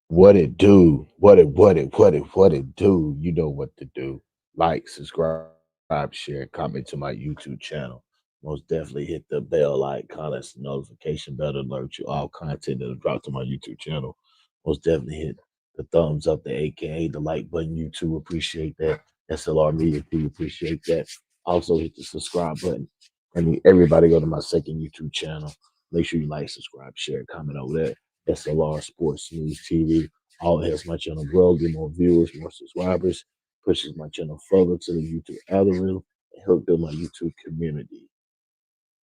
What it do? What it do? You know what to do. Like, subscribe, share, comment to my YouTube channel. Most definitely hit the bell icon. That's the notification bell to alert you all content that'll drop to my YouTube channel. Most definitely hit the thumbs up, the AKA the like button. YouTube appreciate that. S.L.R Media Crew appreciate that. Also hit the subscribe button. I mean, everybody go to my second YouTube channel. Make sure you like, subscribe, share, comment over there. S.L.R Sports News TV. All it helps my channel grow, get more viewers, more subscribers, pushes my channel further to the YouTube algorithm, and help build my YouTube community.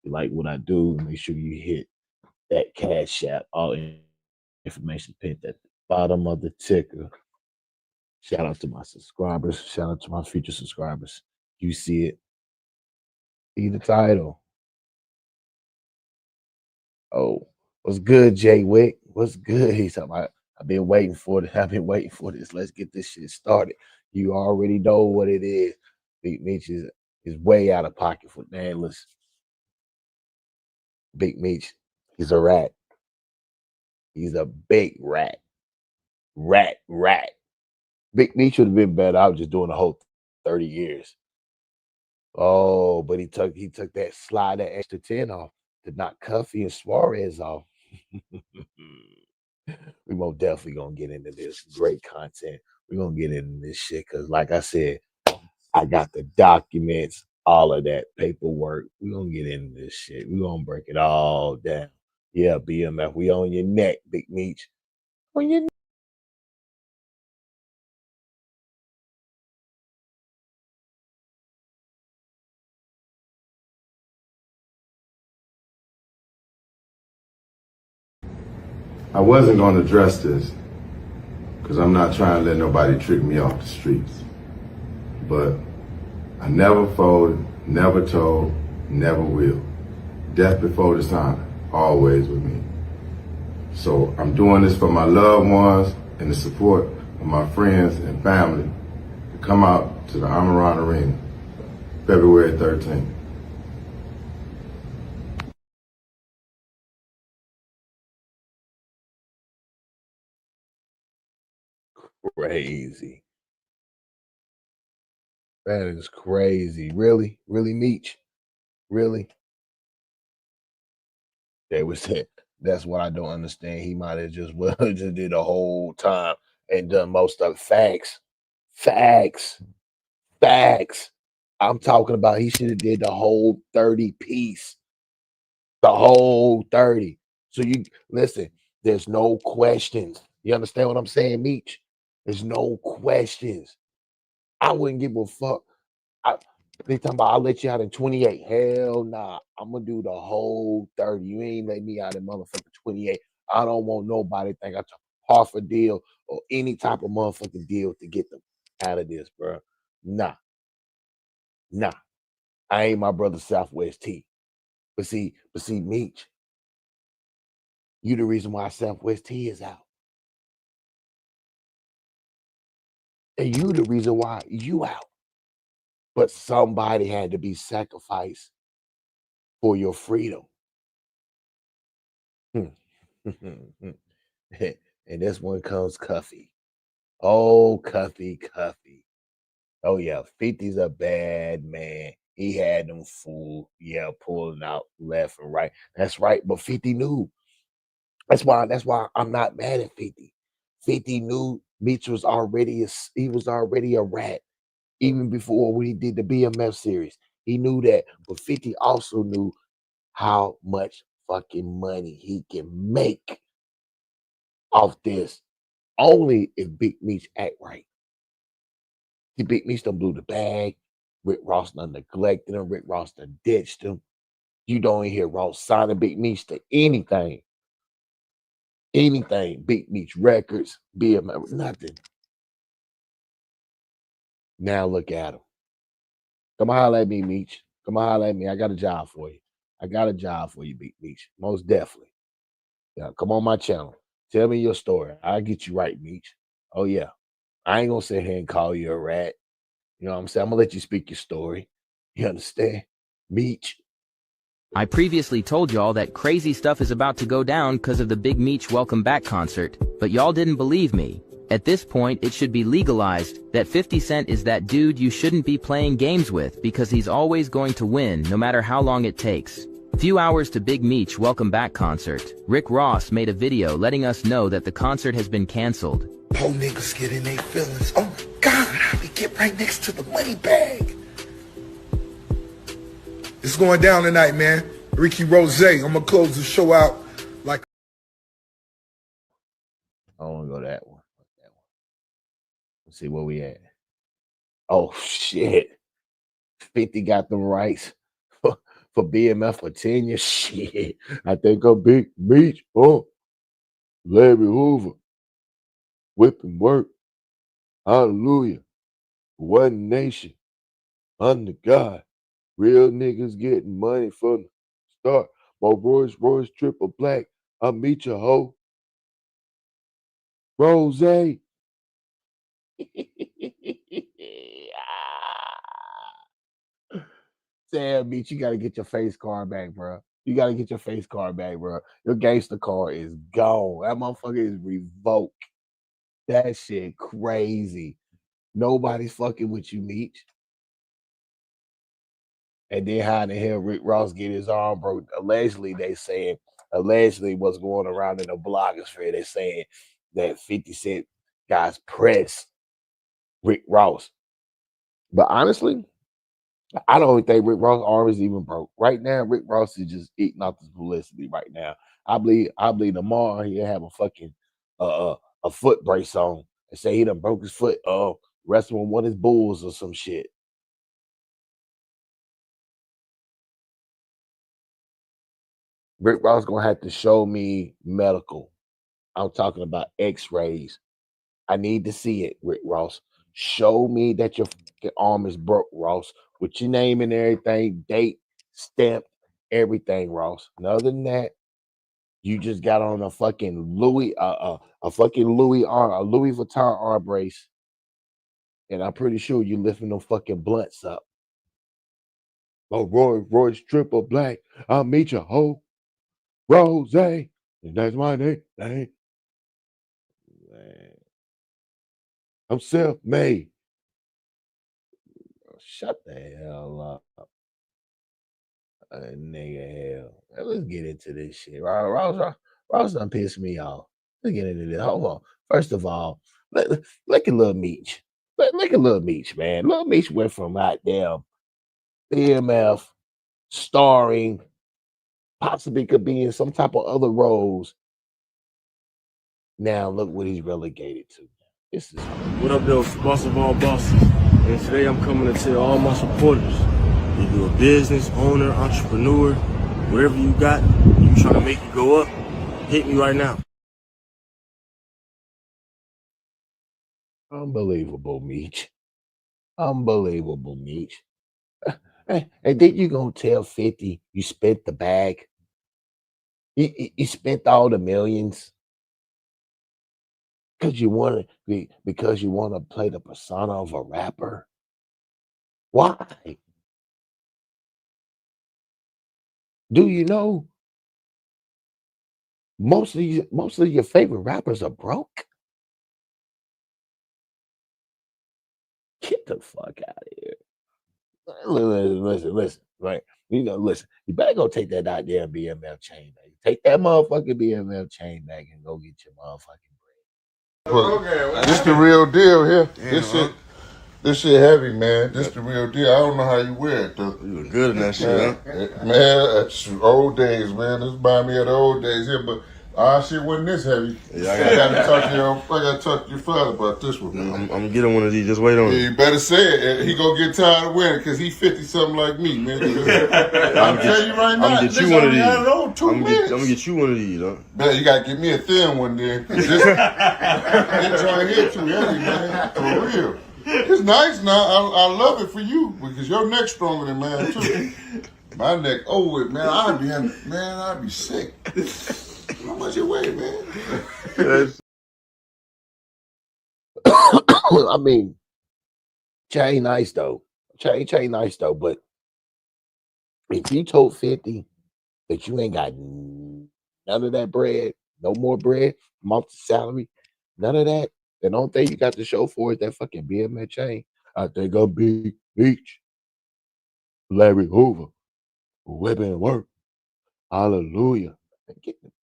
If you like what I do, make sure you hit that cash app. All information pinned at the bottom of the ticker. Shout out to my subscribers. Shout out to my future subscribers. You see it. See the title. Oh, what's good, Jay Wick? What's good? He's talking about, I've been waiting for it. I've been waiting for this. Let's get this shit started. You already know what it is. Big Meech is way out of pocket for man. Listen, Big Meech, he's a rat. He's a big rat. Rat. Big Meech would have been better. I was just doing the whole 30 years. Oh, but he took that slide, that extra 10 off to knock Cuffy and Suarez off. We most definitely gonna get into this great content. We're gonna get into this shit because, like I said, I got the documents, all of that paperwork. We're gonna get into this shit. We're gonna break it all down. Yeah, BMF, we on your neck, Big Meech. On your neck. I wasn't going to address this because I'm not trying to let nobody trick me off the streets. But I never folded, never told, never will. Death before dishonor, always with me. So I'm doing this for my loved ones and the support of my friends and family to come out to the Amaran Arena, February 13th. Crazy. That is crazy. Really? Really, Meech? Really? They was saying that's what I don't understand. He might have just well just did the whole time and done most of facts. Facts. Facts. I'm talking about he should have did the whole 30 piece. The whole 30. So you listen, there's no questions. You understand what I'm saying, Meech? There's no questions. I wouldn't give a fuck. I, they talking about I'll let you out in 28. Hell nah. I'm gonna do the whole 30. You ain't let me out in motherfucking 28. I don't want nobody think I took half a deal or any type of motherfucking deal to get them out of this, bro. Nah, nah. I ain't my brother Southwest T. But see, Meech, you the reason why Southwest T is out. And you the reason why you out. But somebody had to be sacrificed for your freedom. Hmm. And this one comes Cuffy. Oh, Cuffy. Oh yeah, 50's a bad man. He had them fooled. Yeah, pulling out left and right. That's right. But 50 knew. That's why I'm not mad at 50. 50 knew Meech was already he was already a rat even before when he did the BMF series. He knew that, but 50 also knew how much fucking money he can make off this only if Big Meech act right. He Big Meech done blew the bag. Rick Ross done neglected him. Rick Ross done ditched him. You don't hear Ross signing Big Meech to anything. Anything. Big Meech Records, BMF, nothing. Now look at him. Come holler at me, Meech. Come holler at me. I got a job for you. I got a job for you, Big Meech. Most definitely. Yeah, come on my channel. Tell me your story. I'll get you right, Meech. Oh, yeah. I ain't gonna sit here and call you a rat. You know what I'm saying? I'm gonna let you speak your story. You understand? Meech. I previously told y'all that crazy stuff is about to go down because of the big Meech Welcome Back concert, but y'all didn't believe me. At this point, it should be legalized that 50 Cent is that dude you shouldn't be playing games with because he's always going to win no matter how long it takes. Few hours to Big Meech Welcome Back concert, Rick Ross made a video letting us know that the concert has been canceled. Poor niggas get in their feelings. Oh my God, how we get right next to the money bag? It's going down tonight, man. Ricky Rose. I'm gonna close the show out like. I don't want to go that one. Let's see where we at. Oh shit. 50 got them rights for BMF for 10 years. Shit. I think I'm Big Meech. Oh, Larry Hoover. Whip and work. Hallelujah. One nation. Under God. Real niggas getting money from the start. My Royce triple black. I meet your hoe. Rose. Damn, Meech, you gotta get your face card back, bro. You gotta get your face card back, bro. Your gangster card is gone. That motherfucker is revoked. That shit crazy. Nobody's fucking with you, Meech. And then how in the hell Rick Ross get his arm broke? Allegedly, they saying, allegedly what's going around in the blogosphere, they saying that 50 Cent guys pressed Rick Ross. But honestly, I don't think Rick Ross' arm is even broke. Right now, Rick Ross is just eating off this publicity right now. I believe tomorrow he'll have a fucking a foot brace on and say he done broke his foot wrestling with one of his bulls or some shit. Rick Ross gonna have to show me medical. I'm talking about x-rays. I need to see it, Rick Ross. Show me that your fucking arm is broke, Ross, with your name and everything, date, stamped, everything, Ross. And other than that, you just got on a fucking Louis Vuitton arm brace, and I'm pretty sure you lifting them fucking blunts up. Oh, Royce triple black. I'll meet your hoe, Rose. And that's my name. Man. I'm self-made. Shut the hell up. Nigga, hell. Let's get into this shit. Ross done pissed me off. Let's get into this. Hold on. First of all, look at Lil Meech. Look at Lil Meech, man. Lil Meech went from out there BMF starring, possibly could be in some type of other roles. Now look what he's relegated to. This is What up, though? Boss of all bosses. And today I'm coming to tell all my supporters, if you're a business owner, entrepreneur, wherever you got, you trying to make it go up, hit me right now. unbelievable, Meech. Unbelievable, Meech. And then you gonna tell 50 you spent the bag? You spent all the millions because you want to play the persona of a rapper. Why? Do you know most of your favorite rappers are broke? Get the fuck out of here. Listen, right? Listen, you better go take that goddamn BMF chain back. Take that motherfucking BMF chain back and go get your motherfucking But this the real deal here. This shit heavy, man. This the real deal. I don't know how you wear it though. You look good in that shit, huh? Man, that's old days, man. This remind me of the old days here, but our shit wasn't this heavy. Yeah, I gotta talk to your father about this one, man. I'm getting one of these. Just wait on Yeah, it. you better say it. He gonna get tired of wearing it because he 50 something like me, man. I'm telling you right now. I'm gonna get you one of these. I'm I'm gonna get you one of these, huh? Man, you gotta get me a thin one then. This joint here too heavy, man. For real. It's nice now. I love it for you because your neck's stronger than mine too. My neck, man. I'd be sick. How much you weigh, man? I mean, chain nice though. Chain nice though. But if you told 50 that you ain't got none of that bread, no more bread, month salary, none of that. The only thing you got to show for is that fucking BMX chain. I think I'm Big Meech, Larry Hoover, whipping work. Hallelujah.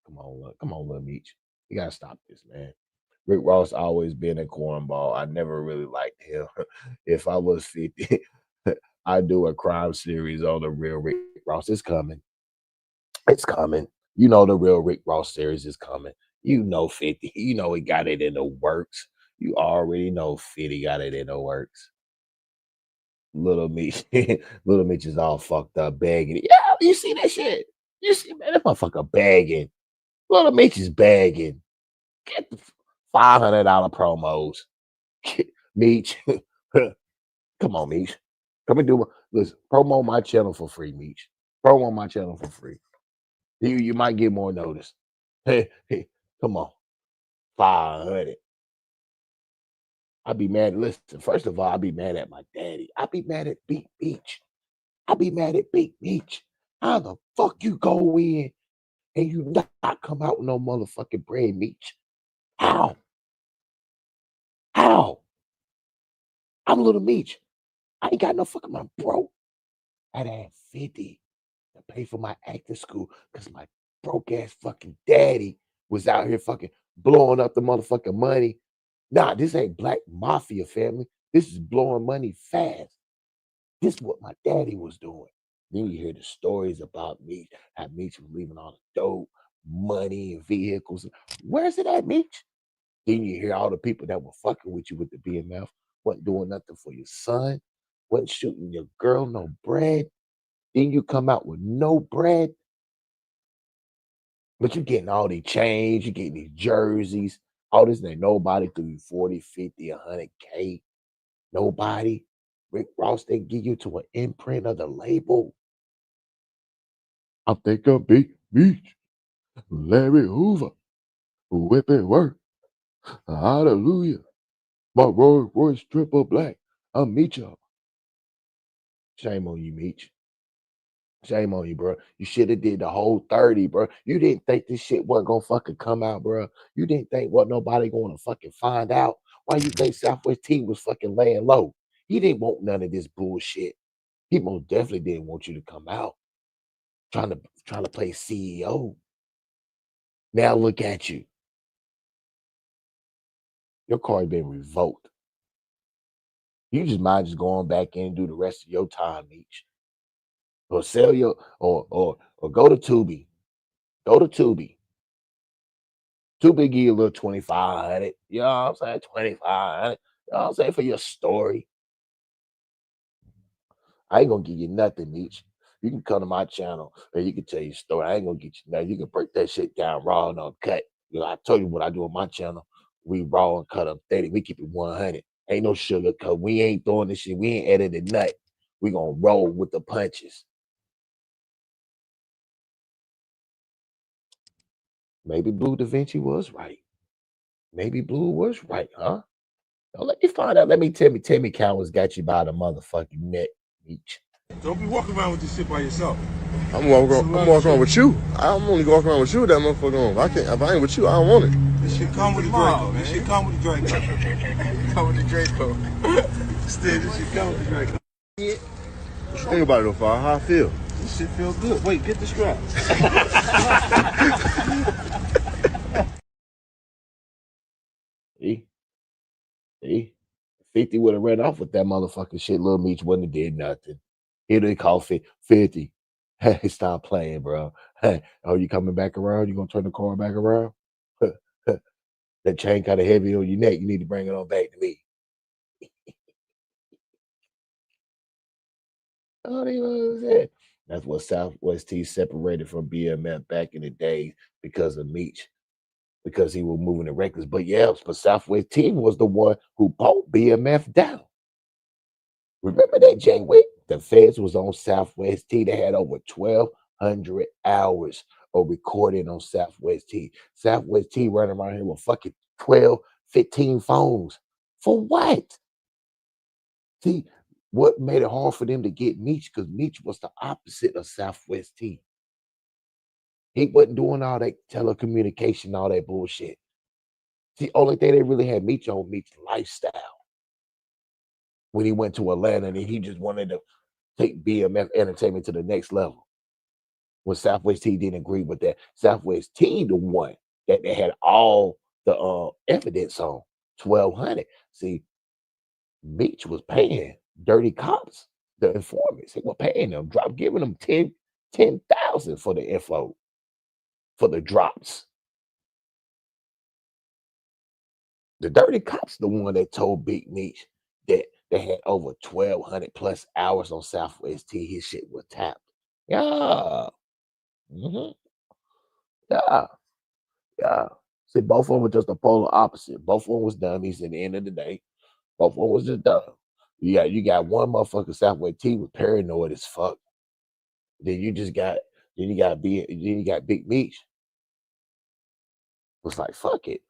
Come on, little Meech. You gotta stop this, man. Rick Ross always been a cornball. I never really liked him. If I was 50, I'd do a crime series on the real Rick Ross. It's coming. It's coming. You know the real Rick Ross series is coming. You know 50. You know he got it in the works. You already know 50 got it in the works. Little Meech, little Meech is all fucked up begging. Yeah, you see that shit? You see, man, that motherfucker begging. Little Meech is begging. Get the $500 promos. Meech, come on, Meech. Come and listen. Promo my channel for free, Meech. Promo my channel for free. You might get more notice. Hey, come on, 500. I'd be mad. Listen, first of all, I'd be mad at my daddy. I'd be mad at Big Meech. I'd be mad at Big Meech. How the fuck you go in and you not come out with no motherfucking bread, Meech? How? How? I'm Little Meech. I ain't got no fucking my bro. I'd have 50 to pay for my acting school because my broke ass fucking daddy was out here fucking blowing up the motherfucking money. Nah, this ain't black mafia family. This is blowing money fast. This is what my daddy was doing. Then you hear the stories about Meech, how Meech was leaving all the dope, money, and vehicles. Where's it at, Meech? Then you hear all the people that were fucking with you with the BMF, wasn't doing nothing for your son, wasn't shooting your girl no bread. Then you come out with no bread, but you getting all these chains, you getting these jerseys, all this, ain't nobody threw you 40, 50, 100K. Nobody. Rick Ross, they give you to an imprint of the label. I think I'm Big Meech, Larry Hoover, whipping work. Hallelujah. My Rolls Royce triple black. I'm Meech up. Shame on you, Meech. Shame on you, bro. You should have did the whole 30, bro. You didn't think this shit wasn't gonna fucking come out, bro. You didn't think what nobody gonna fucking find out. Why you think Southwest T was fucking laying low? He didn't want none of this bullshit. He most definitely didn't want you to come out trying to play CEO. Now look at you. Your card been revoked. You just might just go on back in and do the rest of your time each. Or sell your or go to Tubi. Go to Tubi. Tubi give you a little 2,500. You know what I'm saying? 2,500. You know what I'm saying? For your story. I ain't gonna give you nothing, Meech. You can come to my channel and you can tell your story. I ain't gonna get you nothing. You can break that shit down raw and uncut. You know, I told you what I do on my channel. We raw and cut up 30. We keep it 100. Ain't no sugar cut. We ain't throwing this shit. We ain't edited nut. We gonna roll with the punches. Maybe Blue Da Vinci was right. Maybe Blue was right, huh? Now let me find out. Let me tell me Timmy Cowan's got you by the motherfucking neck, Meech. Don't be walking around with this shit by yourself. I'm walking around with you. I'm only walking around with you with that motherfucker on. If I ain't with you, I don't want it. This shit come with the Draco. This shit come with the Draco. Come with the Draco. Still, this shit come with the Draco. What you think about it though, Fire? How I feel? This shit feel good. Wait, get the strap. See? See? 50 would have ran off with that motherfucking shit. Little Meech wouldn't have did nothing. He'd have called 50. Hey, stop playing, bro. Hey, oh, you coming back around? You gonna turn the car back around? That chain kind of heavy on your neck. You need to bring it on back to me. Oh, you know what I'm saying? That's what Southwest T separated from BMF back in the day because of Meech, because he was moving the records. But yeah, but Southwest T was the one who bought BMF down. Remember that, Jay Wick? The feds was on Southwest T. They had over 1,200 hours of recording on Southwest T. Southwest T running around here with fucking 12, 15 phones. For what? See, what made it hard for them to get Meech? Because Meech was the opposite of Southwest T. He wasn't doing all that telecommunication, all that bullshit. The only thing they really had Meech on, Meech lifestyle. When he went to Atlanta and he just wanted to take BMF entertainment to the next level. When Southwest T didn't agree with that. Southwest T, the one that they had all the evidence on 1200. See, Meech was paying dirty cops, the informants. He was paying them, giving them 10,000 for the info, for the drops. The dirty cops, the one that told Big Meech that they had over 1,200 plus hours on Southwest T. His shit was tapped. Yeah. Mm-hmm. Yeah. Yeah. See, both of them were just the polar opposite. Both of them was dummies at the end of the day. Both of them was just dumb. You got one motherfucker Southwest T was paranoid as fuck. Then you got Big Meech. Was like, fuck it.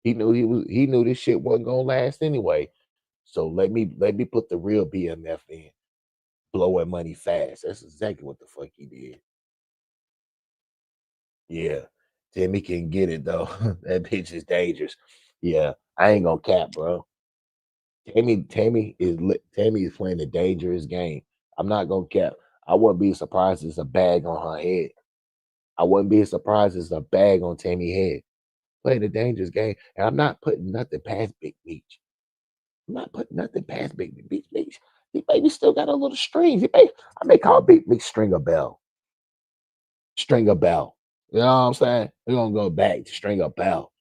He knew this shit wasn't gonna last anyway. So let me put the real BMF in. Blowing money fast. That's exactly what the fuck he did. Yeah. Timmy can get it though. That bitch is dangerous. Yeah. I ain't gonna cap, bro. Tammy is playing a dangerous game. I'm not gonna cap. I wouldn't be surprised if it's a bag on her head. I wouldn't be surprised if it's a bag on Tammy's head. Playing a dangerous game. And I'm not putting nothing past Big Meech. I'm not putting nothing past Big Meech. He maybe still got a little strings. I may call Big Meech Stringer Bell. Stringer Bell. You know what I'm saying? We're gonna go back to Stringer Bell.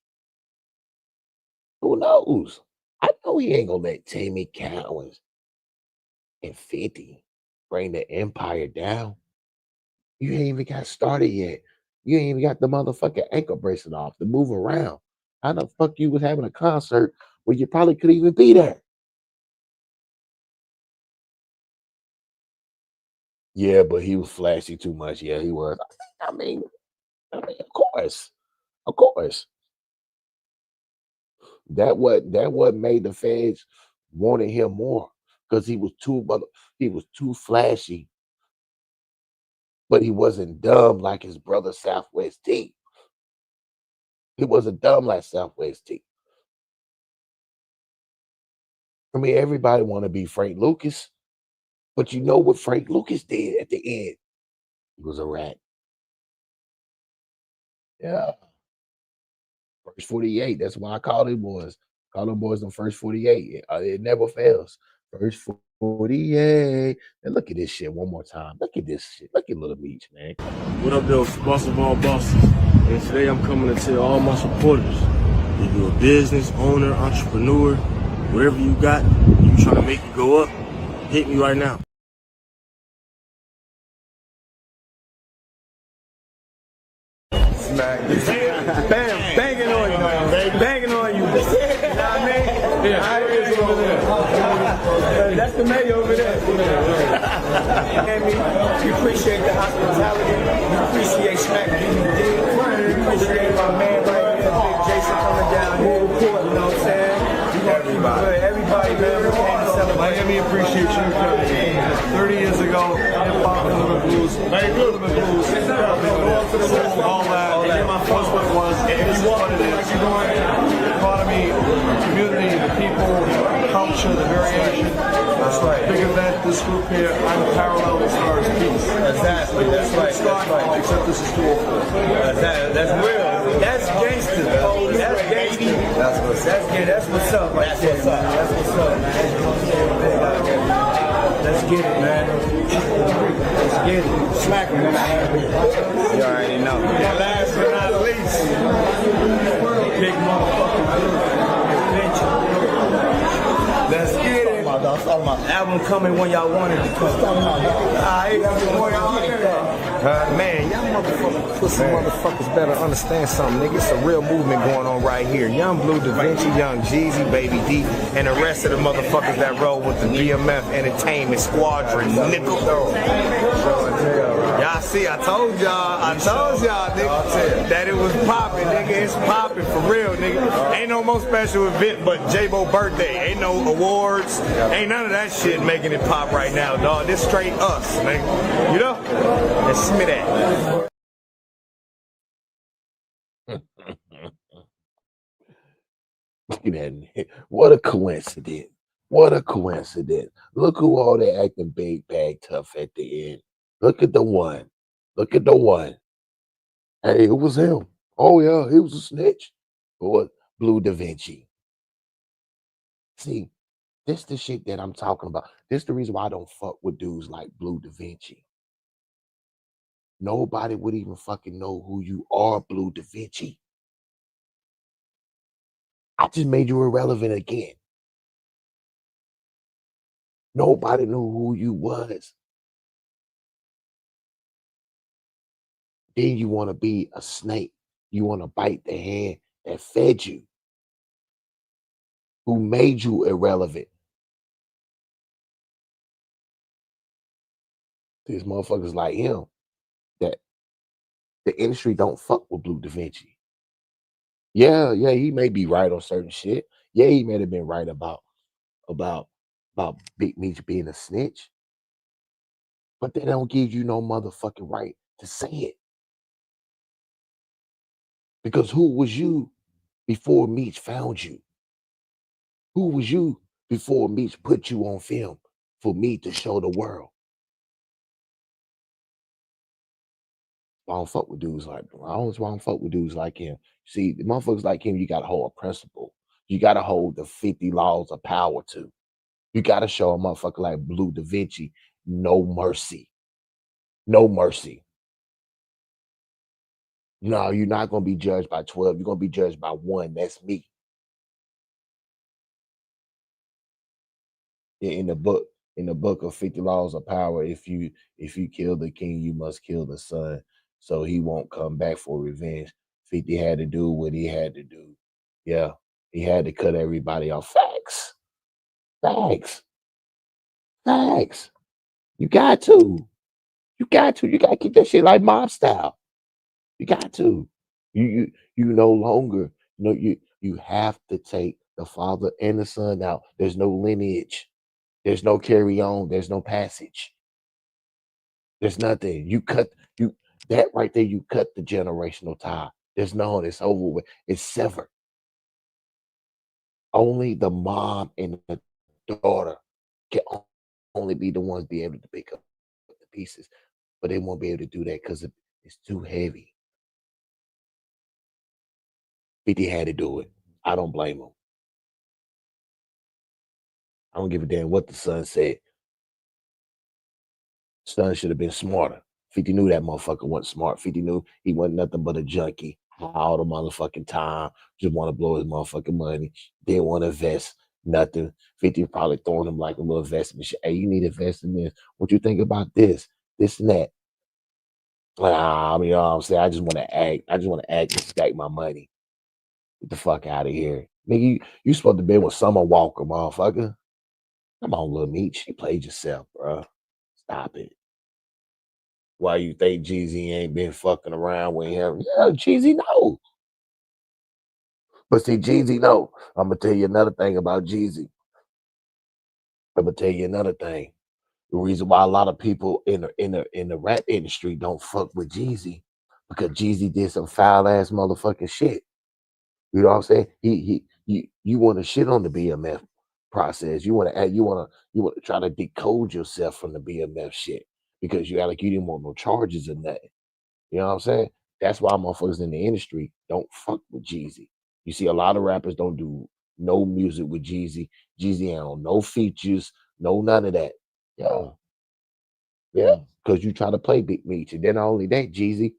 Who knows? I know he ain't gonna let Tammy Cowens and 50 bring the empire down. You ain't even got started yet. You ain't even got the motherfucking ankle bracelet off to move around. How the fuck you was having a concert where you probably could even be there? Yeah, but he was flashy too much. Yeah, he was. I mean, of course. Of course. That what made the feds wanted him more. Because he was too flashy. But he wasn't dumb like his brother Southwest T. He wasn't dumb like Southwest T. I mean, everybody want to be Frank Lucas. But you know what Frank Lucas did at the end? He was a rat. Yeah. First 48. That's why I call them boys. Call them boys the first 48. It never fails. First 48. And look at this shit one more time. Look at this shit. Look at Little Meech, man. What up, though? It's the boss of all bosses. And today I'm coming to tell all my supporters, if you're a business owner, entrepreneur, whatever you got, you trying to make it go up, hit me right now. Smack. Bam, banging on you, man. Banging on you. You know what I mean? Yeah. That's the mayor over there. We appreciate the hospitality. We appreciate Smack DVD. We appreciate my man right here, Big Jason, coming down here. You know what I'm saying? Everybody, man, we came to celebrate. Miami appreciate you coming in. 30 years ago, hip-hop, rhythm and blues, rhythm and blues, soul, all that. Was what it was. This is what it is. The economy, the community, the people, the culture, the variation. That's right. Big event, this group here, unparalleled as far as peace. Exactly, that's right. That's right. Except this is cool. That's real. That's gangster. That's gangster. That's what's up right there. That's what's up, man. Let's get it, man. Let's get it. Smack him. You already know. And last but not least, big motherfucker. Let's get it. Album coming when y'all want it to come. Man, y'all motherfuckers, pussy motherfuckers better understand something, nigga. It's a real movement going on right here. Young Blue, Da Vinci, Young Jeezy, Baby D, and the rest of the motherfuckers that roll with the BMF Entertainment Squadron, nickel. Y'all see, I told y'all, nigga, that it was popping, nigga. It's popping for real, nigga. Ain't no more special event but J-Bo birthday. Ain't no awards. Ain't none of that shit making it pop right now, dog. This straight us, nigga. You know? Let's smith that. Look at that. What a coincidence. What a coincidence. Look who all they acting big bag tough at the end. Look at the one. Look at the one. Hey, it was him. Oh yeah, he was a snitch. Or Blue Da Vinci. See, this the shit that I'm talking about. This the reason why I don't fuck with dudes like Blue Da Vinci. Nobody would even fucking know who you are, Blue Da Vinci. I just made you irrelevant again. Nobody knew who you was. Then you want to be a snake. You want to bite the hand that fed you, who made you irrelevant. These motherfuckers like him that the industry don't fuck with Blue Da Vinci. Yeah, yeah, he may be right on certain shit. Yeah, he may have been right about about Big Meech being a snitch, but they don't give you no motherfucking right to say it. Because who was you before Meech found you? Who was you before Meech put you on film for me to show the world? I don't fuck with dudes like I don't fuck with dudes like him. See, the motherfuckers like him, you gotta hold a principle. You gotta hold the 50 laws of power to. You gotta show a motherfucker like Blue Da Vinci no mercy. No mercy. No, you're not gonna be judged by 12. You're gonna be judged by one. That's me. In the book of 50 laws of power, if you kill the king, you must kill the son. So he won't come back for revenge. 50 had to do what he had to do. Yeah. He had to cut everybody off. Facts. Facts. Facts. You got to. You got to. You got to keep that shit like mob style. You got to. You no longer, you have to take the father and the son out. There's no lineage. There's no carry on. There's no passage. There's nothing. You that right there, you cut the generational tie. There's no, it's over with. It's severed. Only the mom and the daughter can only be the ones be able to pick up the pieces, but they won't be able to do that because it's too heavy. 50 had to do it. I don't blame him. I don't give a damn what the son said. Son should have been smarter. 50 knew that motherfucker wasn't smart. 50 knew he wasn't nothing but a junkie all the motherfucking time. Just want to blow his motherfucking money. Didn't want to invest nothing. 50 probably throwing him like a little investment shit. Hey, you need to invest in this. What you think about this? This and that. I mean, you know what I'm saying? I just want to act. I just want to act and stack my money. Get the fuck out of here. Nigga, you supposed to be with Summer Walker, motherfucker. Come on, little Meech. You played yourself, bro. Stop it. Why you think Jeezy ain't been fucking around with him? Yeah, Jeezy know. But see, Jeezy know. I'm gonna tell you another thing about Jeezy. I'm gonna tell you another thing. The reason why a lot of people in the rap industry don't fuck with Jeezy because Jeezy did some foul ass motherfucking shit. You know what I'm saying? You want to shit on the BMF process. You want to try to decode yourself from the BMF shit because you act like you didn't want no charges or nothing. You know what I'm saying? That's why motherfuckers in the industry don't fuck with Jeezy. You see, a lot of rappers don't do no music with Jeezy. Jeezy ain't on no features, no none of that. Yeah, yeah. Because you try to play Big Meech. And then not only that, Jeezy,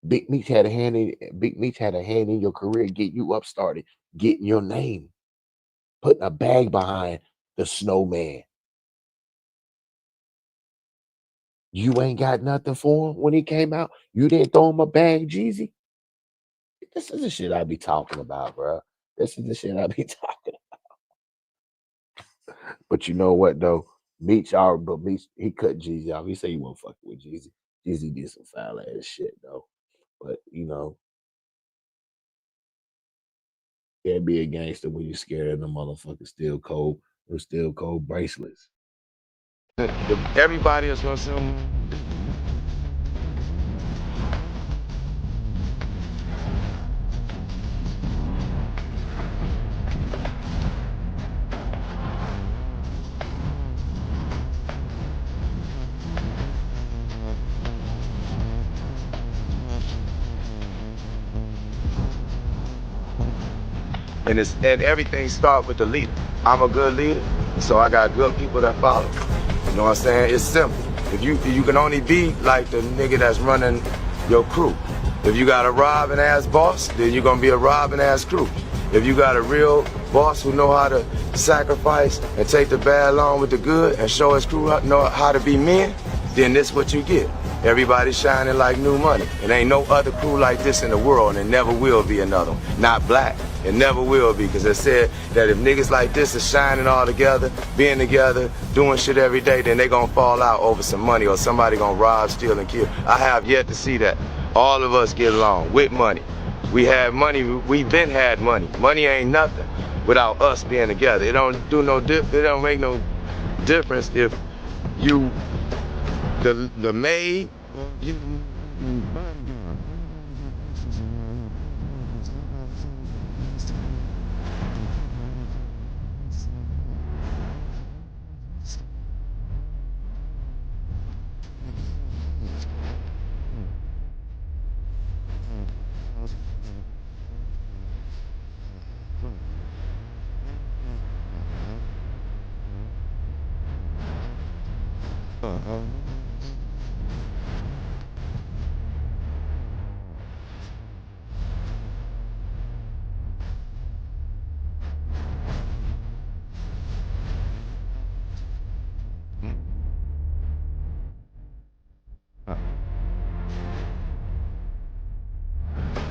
Big Meech had a hand in your career, get you up started, getting your name, putting a bag behind the snowman. You ain't got nothing for him when he came out. You didn't throw him a bag, Jeezy. This is the shit I be talking about, bro. This is the shit I be talking. But you know what though? Meech, he cut Jeezy off. He said he won't fuck with Jeezy. Jeezy did some foul ass shit though. But can't be a gangster when you scared of the motherfucking steel cold, those steel cold bracelets. Everybody is gonna say, And everything starts with the leader. I'm a good leader, so I got good people that follow. You know what I'm saying? It's simple. If you can only be like the nigga that's running your crew. If you got a robbing ass boss, then you're gonna be a robbing ass crew. If you got a real boss who know how to sacrifice and take the bad along with the good and show his crew know how to be men, then this what you get. Everybody shining like new money. It ain't no other crew like this in the world, and it never will be another one. Not black. It never will be, because it said that if niggas like this is shining all together, being together, doing shit every day, then they gonna fall out over some money or somebody gonna rob, steal, and kill. I have yet to see that. All of us get along with money. We have money, we've been had money. Money ain't nothing without us being together. It don't do no it don't make no difference if you the maid,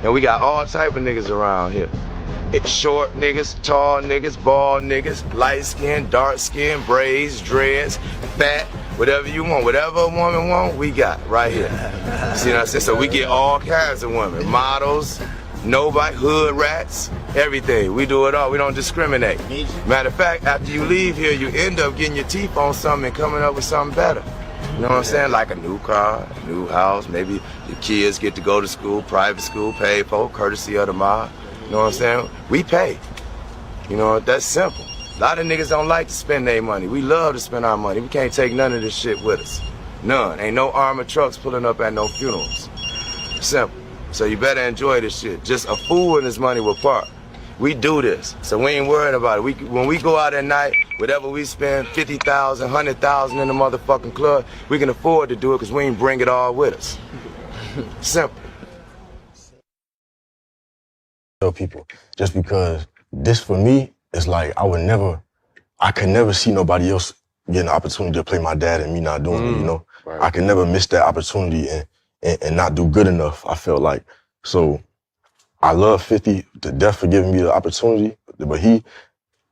and we got all type of niggas around here. It's short niggas, tall niggas, bald niggas, light skin, dark skin, braids, dreads, fat, whatever you want. Whatever a woman want, we got right here. See what I'm saying? So we get all kinds of women. Models, nobody, hood rats, everything. We do it all. We don't discriminate. Matter of fact, after you leave here, you end up getting your teeth on something and coming up with something better. You know what I'm saying? Like a new car, a new house, maybe your kids get to go to school, private school, paid for, courtesy of the mob. You know what I'm saying? We pay. You know, that's simple. A lot of niggas don't like to spend their money. We love to spend our money. We can't take none of this shit with us. None. Ain't no armored trucks pulling up at no funerals. Simple. So you better enjoy this shit. Just a fool and his money will part. We do this, so we ain't worried about it. When we go out at night, whatever we spend, 50,000, 100,000 in the motherfucking club, we can afford to do it because we ain't bring it all with us. Simple. Tell people, just because this for me is like I could never see nobody else get an opportunity to play my dad and me not doing it, you know? Right. I could never miss that opportunity and not do good enough, I felt like. So I love 50 to death for giving me the opportunity, but he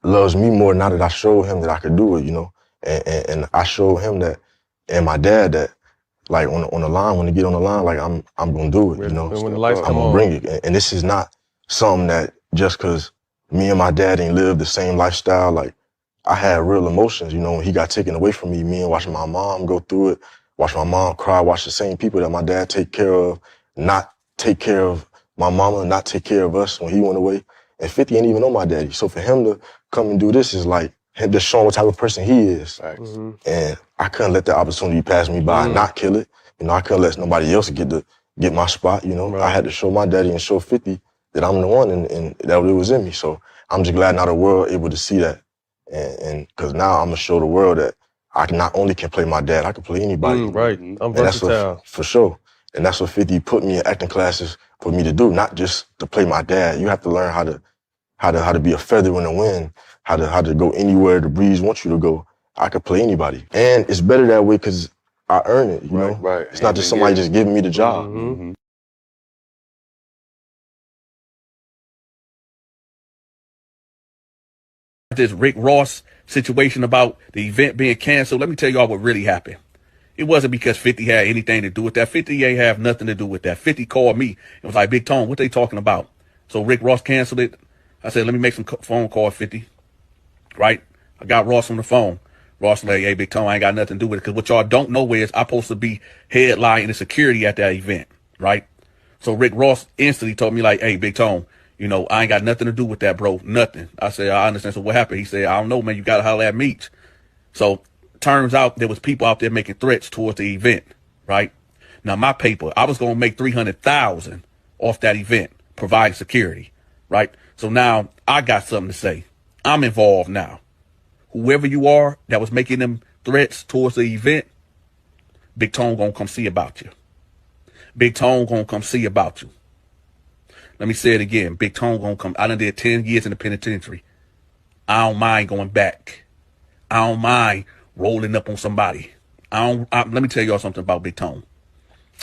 loves me more now that I showed him that I could do it, you know? And I showed him that, and my dad, that like on the line, when they get on the line, like I'm gonna do it, you know? And when the lights I'm come gonna on. bring it. And this is not something that just cause me and my dad ain't lived the same lifestyle, like I had real emotions, you know, when he got taken away from me and watching my mom go through it, watch my mom cry, watch the same people that my dad take care of, not take care of my mama, not take care of us when he went away. And 50 ain't even know my daddy. So for him to come and do this is like him just showing what type of person he is. And I couldn't let that opportunity pass me by and not kill it. You know, I couldn't let nobody else get my spot, you know. I had to show my daddy and show 50 that I'm the one and that it was in me. So I'm just glad now the world able to see that. And cause now I'm gonna show the world that I not only can play my dad, I can play anybody. Right, I'm versatile. For sure. And that's what 50 put me in acting classes for me to do, not just to play my dad. You have to learn how to be a feather in the wind, how to go anywhere the breeze wants you to go. I could play anybody. And it's better that way because I earn it, you know? Right. It's not just somebody just giving me the job. This Rick Ross situation about the event being canceled, let me tell y'all what really happened. It wasn't because 50 had anything to do with that. 50 ain't have nothing to do with that. 50 called me and was like, Big Tone, what they talking about? So Rick Ross canceled it. I said, let me make some phone call, 50. Right? I got Ross on the phone. Ross like, hey, Big Tone, I ain't got nothing to do with it. Because what y'all don't know is I'm supposed to be headlining the security at that event. Right? So Rick Ross instantly told me like, hey, Big Tone, you know, I ain't got nothing to do with that, bro. Nothing. I said, I understand. So what happened? He said, I don't know, man. You got to holler at Meech. So turns out there was people out there making threats towards the event, right? Now, my paper, I was going to make $300,000 off that event, providing security, right? So now I got something to say. I'm involved now. Whoever you are that was making them threats towards the event, Big Tone gonna come see about you. Big Tone gonna come see about you. Let me say it again. Big Tone gonna come. I done did 10 years in the penitentiary. I don't mind going back. I don't mind rolling up on somebody. Let me tell y'all something about Big Tone.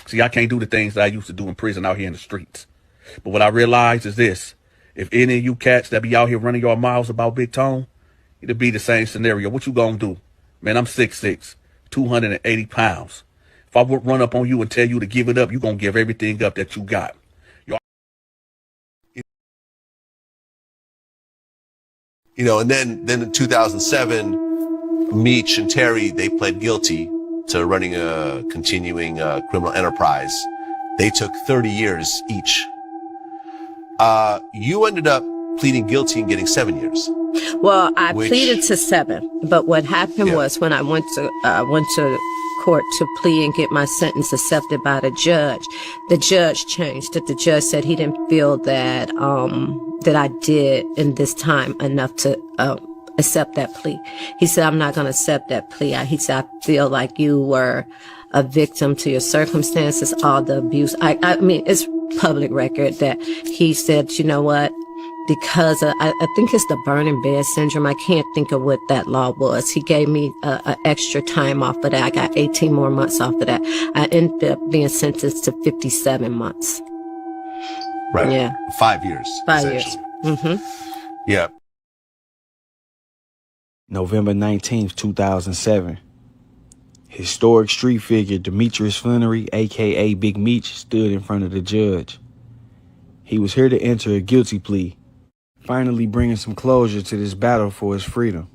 See, I can't do the things that I used to do in prison out here in the streets. But what I realize is this. If any of you cats that be out here running your mouths about Big Tone, it'll be the same scenario. What you gonna do? Man, I'm 6'6", 280 pounds. If I would run up on you and tell you to give it up, you gonna give everything up that you got. You know, and then in 2007, Meech and Terry, they pled guilty to running a continuing criminal enterprise. They took 30 years each. You ended up pleading guilty and getting 7 years. Well, I pleaded to 7, but what happened was when I went to court to plea and get my sentence accepted by the judge changed it. The judge said he didn't feel that that I did in this time enough to accept that plea. He said, I'm not going to accept that plea. He said, I feel like you were a victim to your circumstances, all the abuse. I mean, it's public record that he said, you know what? Because I think it's the burning bed syndrome. I can't think of what that law was. He gave me a extra time off of that. I got 18 more months off of that. I ended up being sentenced to 57 months. Right. Yeah. 5 years. 5 years. Mm-hmm. Yeah. November 19th, 2007. Historic street figure Demetrius Flannery, a.k.a. Big Meech, stood in front of the judge. He was here to enter a guilty plea, finally bringing some closure to this battle for his freedom.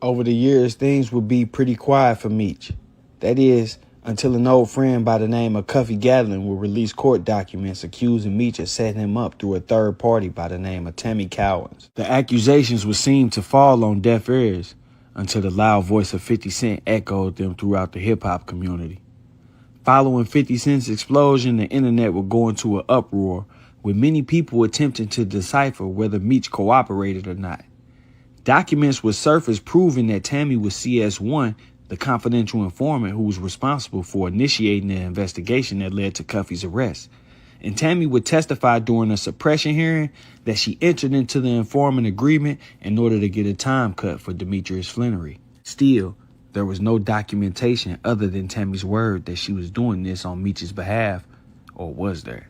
Over the years, things would be pretty quiet for Meech. That is, until an old friend by the name of Cuffy Gatlin would release court documents accusing Meech of setting him up through a third party by the name of Tammy Cowens. The accusations would seem to fall on deaf ears until the loud voice of 50 Cent echoed them throughout the hip-hop community. Following 50 Cent's explosion, the internet would go into an uproar, with many people attempting to decipher whether Meech cooperated or not. Documents would surface proving that Tammy was CS1, the confidential informant who was responsible for initiating the investigation that led to Cuffy's arrest. And Tammy would testify during a suppression hearing that she entered into the informant agreement in order to get a time cut for Demetrius Flannery. Still, there was no documentation other than Tammy's word that she was doing this on Meech's behalf, or was there?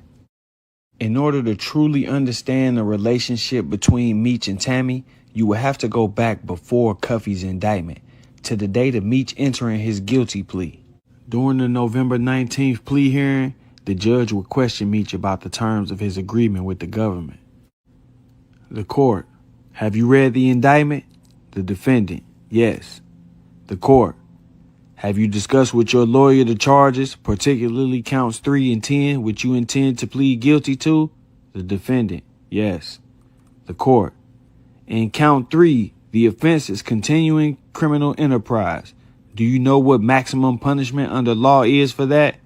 In order to truly understand the relationship between Meech and Tammy, you would have to go back before Cuffy's indictment, to the date of Meech entering his guilty plea. During the November 19th plea hearing, the judge would question Meech about the terms of his agreement with the government. The court: have you read the indictment? The defendant: yes. The court: have you discussed with your lawyer the charges, particularly counts 3 and 10, which you intend to plead guilty to? The defendant: yes. The court: in count 3, the offense is continuing criminal enterprise. Do you know what maximum punishment under law is for that?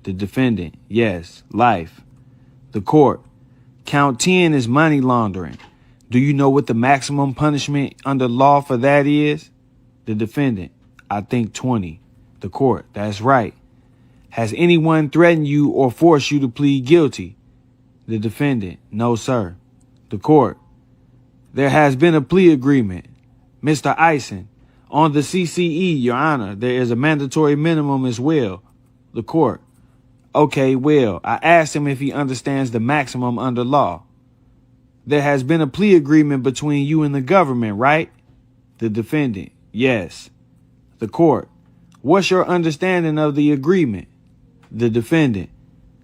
The defendant: yes, life. The court: count 10 is money laundering. Do you know what the maximum punishment under law for that is? The defendant: I think 20. The court: that's right. Has anyone threatened you or forced you to plead guilty? The defendant: no, sir. The court: there has been a plea agreement. Mr. Eisen: on the CCE, Your Honor, there is a mandatory minimum as well. The court: okay, well, I asked him if he understands the maximum under law. There has been a plea agreement between you and the government, right? The defendant: yes. The court: what's your understanding of the agreement? The defendant: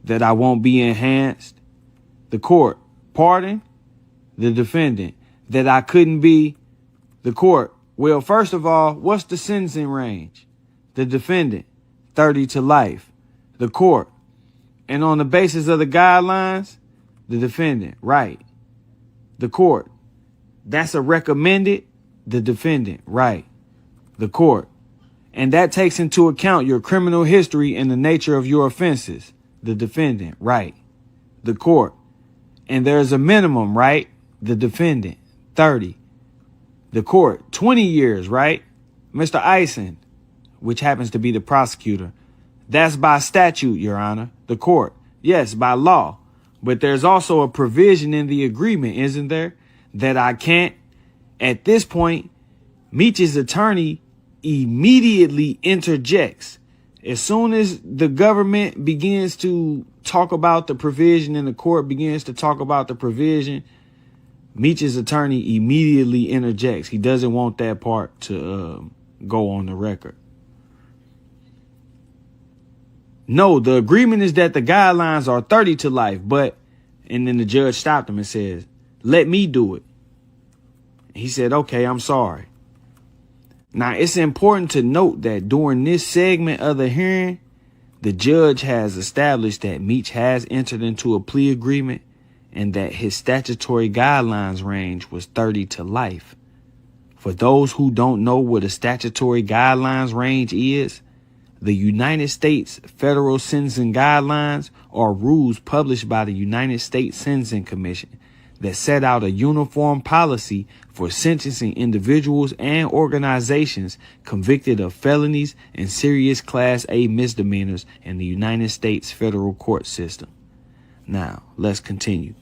that I won't be enhanced. The court: pardon? The defendant: that I couldn't be. The court: well, first of all, what's the sentencing range? The defendant: 30 to life. The court: and on the basis of the guidelines? The defendant: right. The court: that's a recommended? The defendant: right. The court: and that takes into account your criminal history and the nature of your offenses? The defendant: right. The court: and there's a minimum, right? The defendant, 30. The court, 20 years, right? Mr. Eisen, which happens to be the prosecutor. That's by statute, Your Honor. The court, yes, by law. But there's also a provision in the agreement, isn't there? That I can't. At this point, Meech's attorney immediately interjects. As soon as the government begins to talk about the provision and the court begins to talk about the provision, Meech's attorney immediately interjects. He doesn't want that part to go on the record. No, the agreement is that the guidelines are 30 to life, and then the judge stopped him and says, let me do it. He said, okay, I'm sorry. Now, it's important to note that during this segment of the hearing, the judge has established that Meech has entered into a plea agreement and that his statutory guidelines range was 30 to life. For those who don't know what a statutory guidelines range is, the United States Federal Sentencing Guidelines are rules published by the United States Sentencing Commission that set out a uniform policy for sentencing individuals and organizations convicted of felonies and serious Class A misdemeanors in the United States federal court system. Now, let's continue.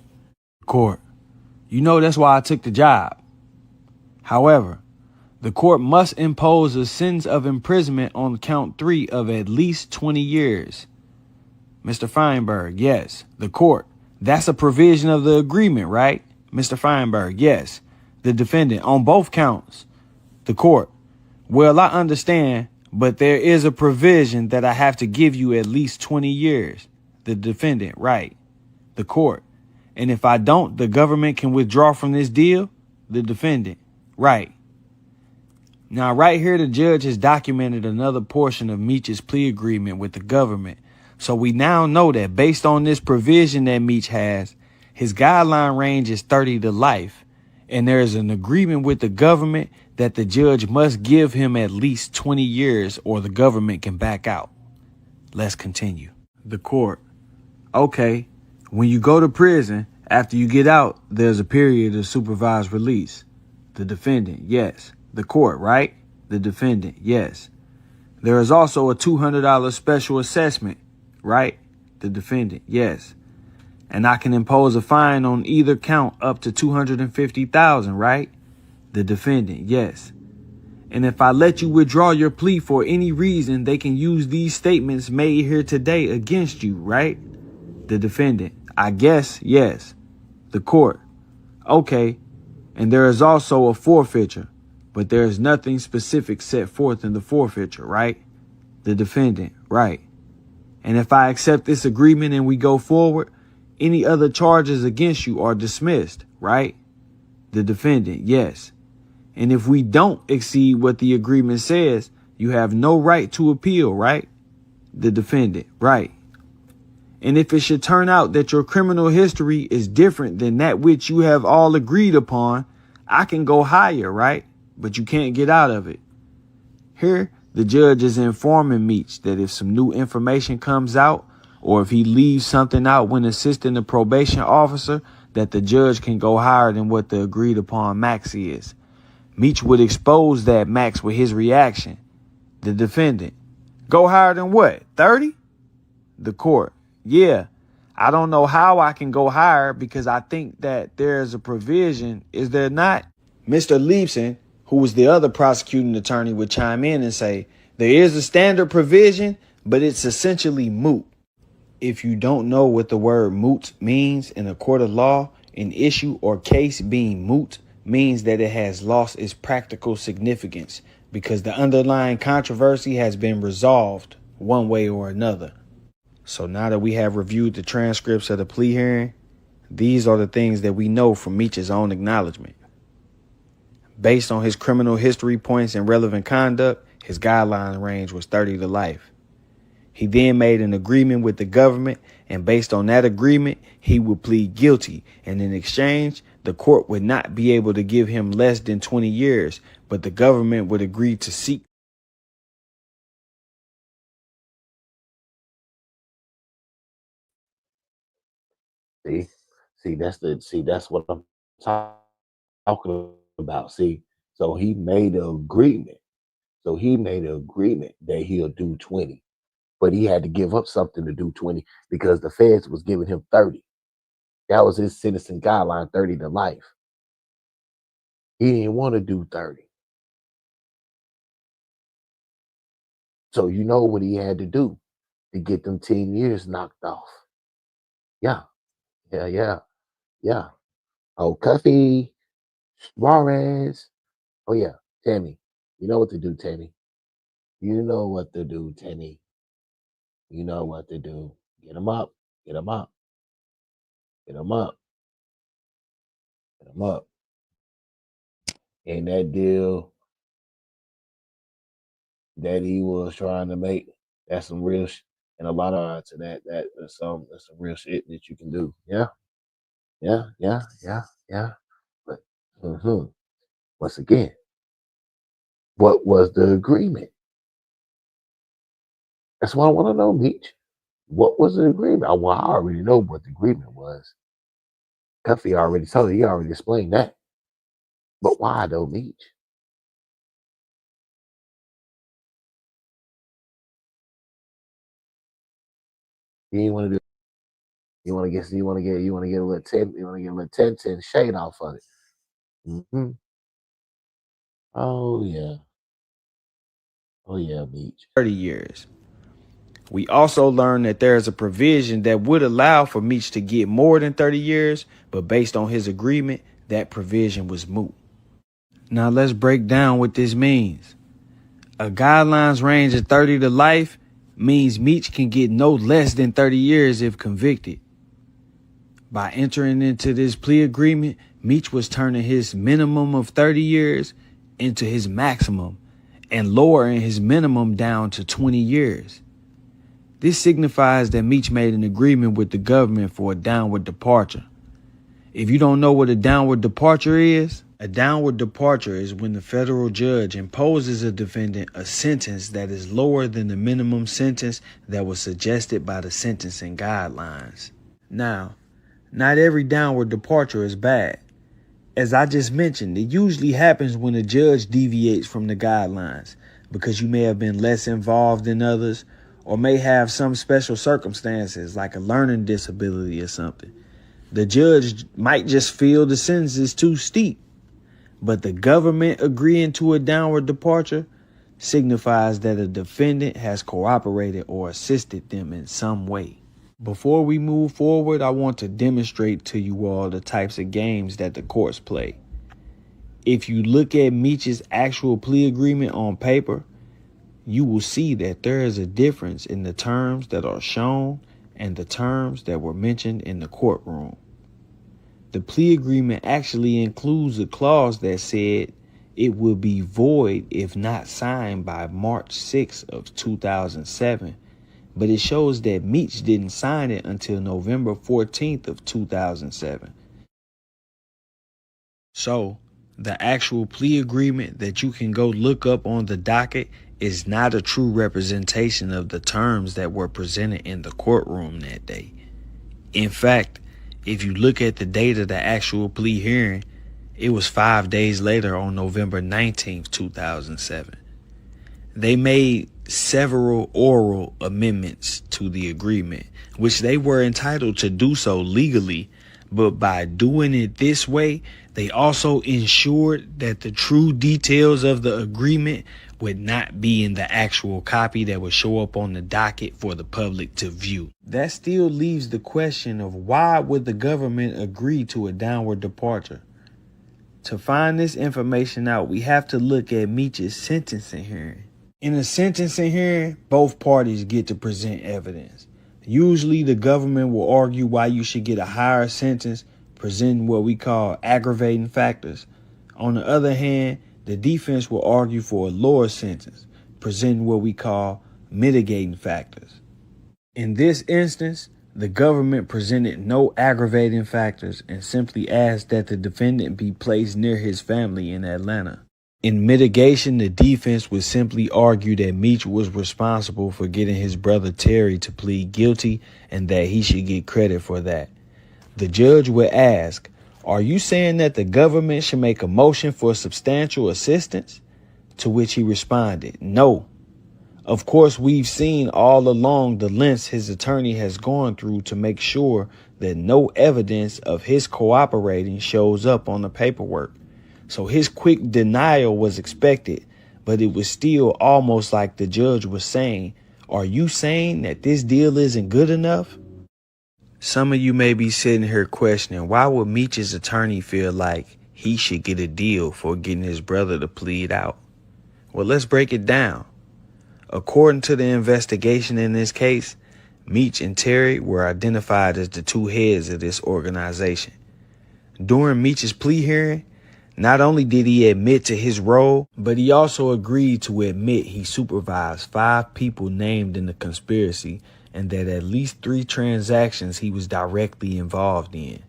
Court, you know that's why I took the job. However, the court must impose a sentence of imprisonment on count 3 of at least 20 years. Mr. Feinberg, yes. The court, that's a provision of the agreement, right? Mr. Feinberg, yes. The defendant, on both counts. The court, well, I understand, but there is a provision that I have to give you at least 20 years. The defendant, right. The court, and if I don't, the government can withdraw from this deal? The defendant, right. Now, right here, the judge has documented another portion of Meech's plea agreement with the government. So we now know that based on this provision that Meech has, his guideline range is 30 to life. And there is an agreement with the government that the judge must give him at least 20 years or the government can back out. Let's continue. The court. Okay, when you go to prison, after you get out, there's a period of supervised release. The defendant, yes. The court, right? The defendant, yes. There is also a $200 special assessment, right? The defendant, yes. And I can impose a fine on either count up to $250,000, right? The defendant, yes. And if I let you withdraw your plea for any reason, they can use these statements made here today against you, right? The defendant, I guess, yes. The court, okay. And there is also a forfeiture, but there is nothing specific set forth in the forfeiture, right? The defendant, right. And if I accept this agreement and we go forward, any other charges against you are dismissed, right? The defendant, yes. And if we don't exceed what the agreement says, you have no right to appeal, right? The defendant, right. And if it should turn out that your criminal history is different than that which you have all agreed upon, I can go higher, right? But you can't get out of it. Here, the judge is informing Meech that if some new information comes out, or if he leaves something out when assisting the probation officer, that the judge can go higher than what the agreed upon max is. Meech would expose that max with his reaction. The defendant, go higher than what, 30? The court, yeah. I don't know how I can go higher because I think that there's a provision, is there not? Mr. Leibson, who was the other prosecuting attorney, would chime in and say, there is a standard provision, but it's essentially moot. If you don't know what the word moot means in a court of law, an issue or case being moot means that it has lost its practical significance because the underlying controversy has been resolved one way or another. So now that we have reviewed the transcripts of the plea hearing, these are the things that we know from Meech's own acknowledgement. Based on his criminal history points and relevant conduct, his guideline range was 30 to life. He then made an agreement with the government, and based on that agreement, he would plead guilty. And in exchange, the court would not be able to give him less than 20 years, but the government would agree to seek. See, that's what I'm talking about. See, so he made an agreement. So he made an agreement that he'll do 20, but he had to give up something to do 20 because the feds was giving him 30. That was his sentencing guideline, 30 to life. He didn't want to do 30. So you know what he had to do to get them 10 years knocked off. Yeah, yeah. Oh, Cuffy, Suarez. Oh, yeah, Tammy. You know what to do, Tammy. You know what to do, Tammy. You know what to do. Get him up. Get him up. Get him up. Get him up. And that deal that he was trying to make, that's some real and a lot of to that's some real shit that you can do. Yeah, yeah. But once again, what was the agreement? That's what I want to know, Meech. What was the agreement? Well, I already know what the agreement was. Cuffy already told you, he already explained that. But why though, Meech? You didn't want to do. You want to get a little 10. You want to get a little 10 shade off of it. Mm-hmm. Oh yeah. Oh yeah, Meech. 30 years. We also learned that there is a provision that would allow for Meech to get more than 30 years, but based on his agreement, that provision was moot. Now let's break down what this means. A guidelines range of 30 to life means Meech can get no less than 30 years if convicted. By entering into this plea agreement, Meech was turning his minimum of 30 years into his maximum and lowering his minimum down to 20 years. This signifies that Meech made an agreement with the government for a downward departure. If you don't know what a downward departure is, a downward departure is when the federal judge imposes a defendant a sentence that is lower than the minimum sentence that was suggested by the sentencing guidelines. Now, not every downward departure is bad. As I just mentioned, it usually happens when a judge deviates from the guidelines because you may have been less involved than others or may have some special circumstances like a learning disability or something. The judge might just feel the sentence is too steep, but the government agreeing to a downward departure signifies that a defendant has cooperated or assisted them in some way. Before we move forward, I want to demonstrate to you all the types of games that the courts play. If you look at Meech's actual plea agreement on paper, you will see that there is a difference in the terms that are shown and the terms that were mentioned in the courtroom. The plea agreement actually includes a clause that said it will be void if not signed by March 6 of 2007, but it shows that Meech didn't sign it until November 14th of 2007. So, the actual plea agreement that you can go look up on the docket is not a true representation of the terms that were presented in the courtroom that day. In fact, if you look at the date of the actual plea hearing, it was 5 days later on November 19th, 2007. They made several oral amendments to the agreement, which they were entitled to do so legally, but by doing it this way, they also ensured that the true details of the agreement would not be in the actual copy that would show up on the docket for the public to view. That still leaves the question of why would the government agree to a downward departure? To find this information out, we have to look at Meech's sentencing hearing. In a sentencing hearing, both parties get to present evidence. Usually the government will argue why you should get a higher sentence, presenting what we call aggravating factors. On the other hand, the defense will argue for a lower sentence, presenting what we call mitigating factors. In this instance, the government presented no aggravating factors and simply asked that the defendant be placed near his family in Atlanta. In mitigation, the defense would simply argue that Meech was responsible for getting his brother Terry to plead guilty and that he should get credit for that. The judge would ask, Are you saying that the government should make a motion for substantial assistance? To which he responded, no. Of course, we've seen all along the lengths his attorney has gone through to make sure that no evidence of his cooperating shows up on the paperwork. So his quick denial was expected, but it was still almost like the judge was saying, are you saying that this deal isn't good enough? Some of you may be sitting here questioning, why would Meech's attorney feel like he should get a deal for getting his brother to plead out? Well, let's break it down. According to the investigation in this case, Meech and Terry were identified as the two heads of this organization. During Meech's plea hearing, not only did he admit to his role, but he also agreed to admit he supervised 5 people named in the conspiracy and that at least 3 transactions he was directly involved in.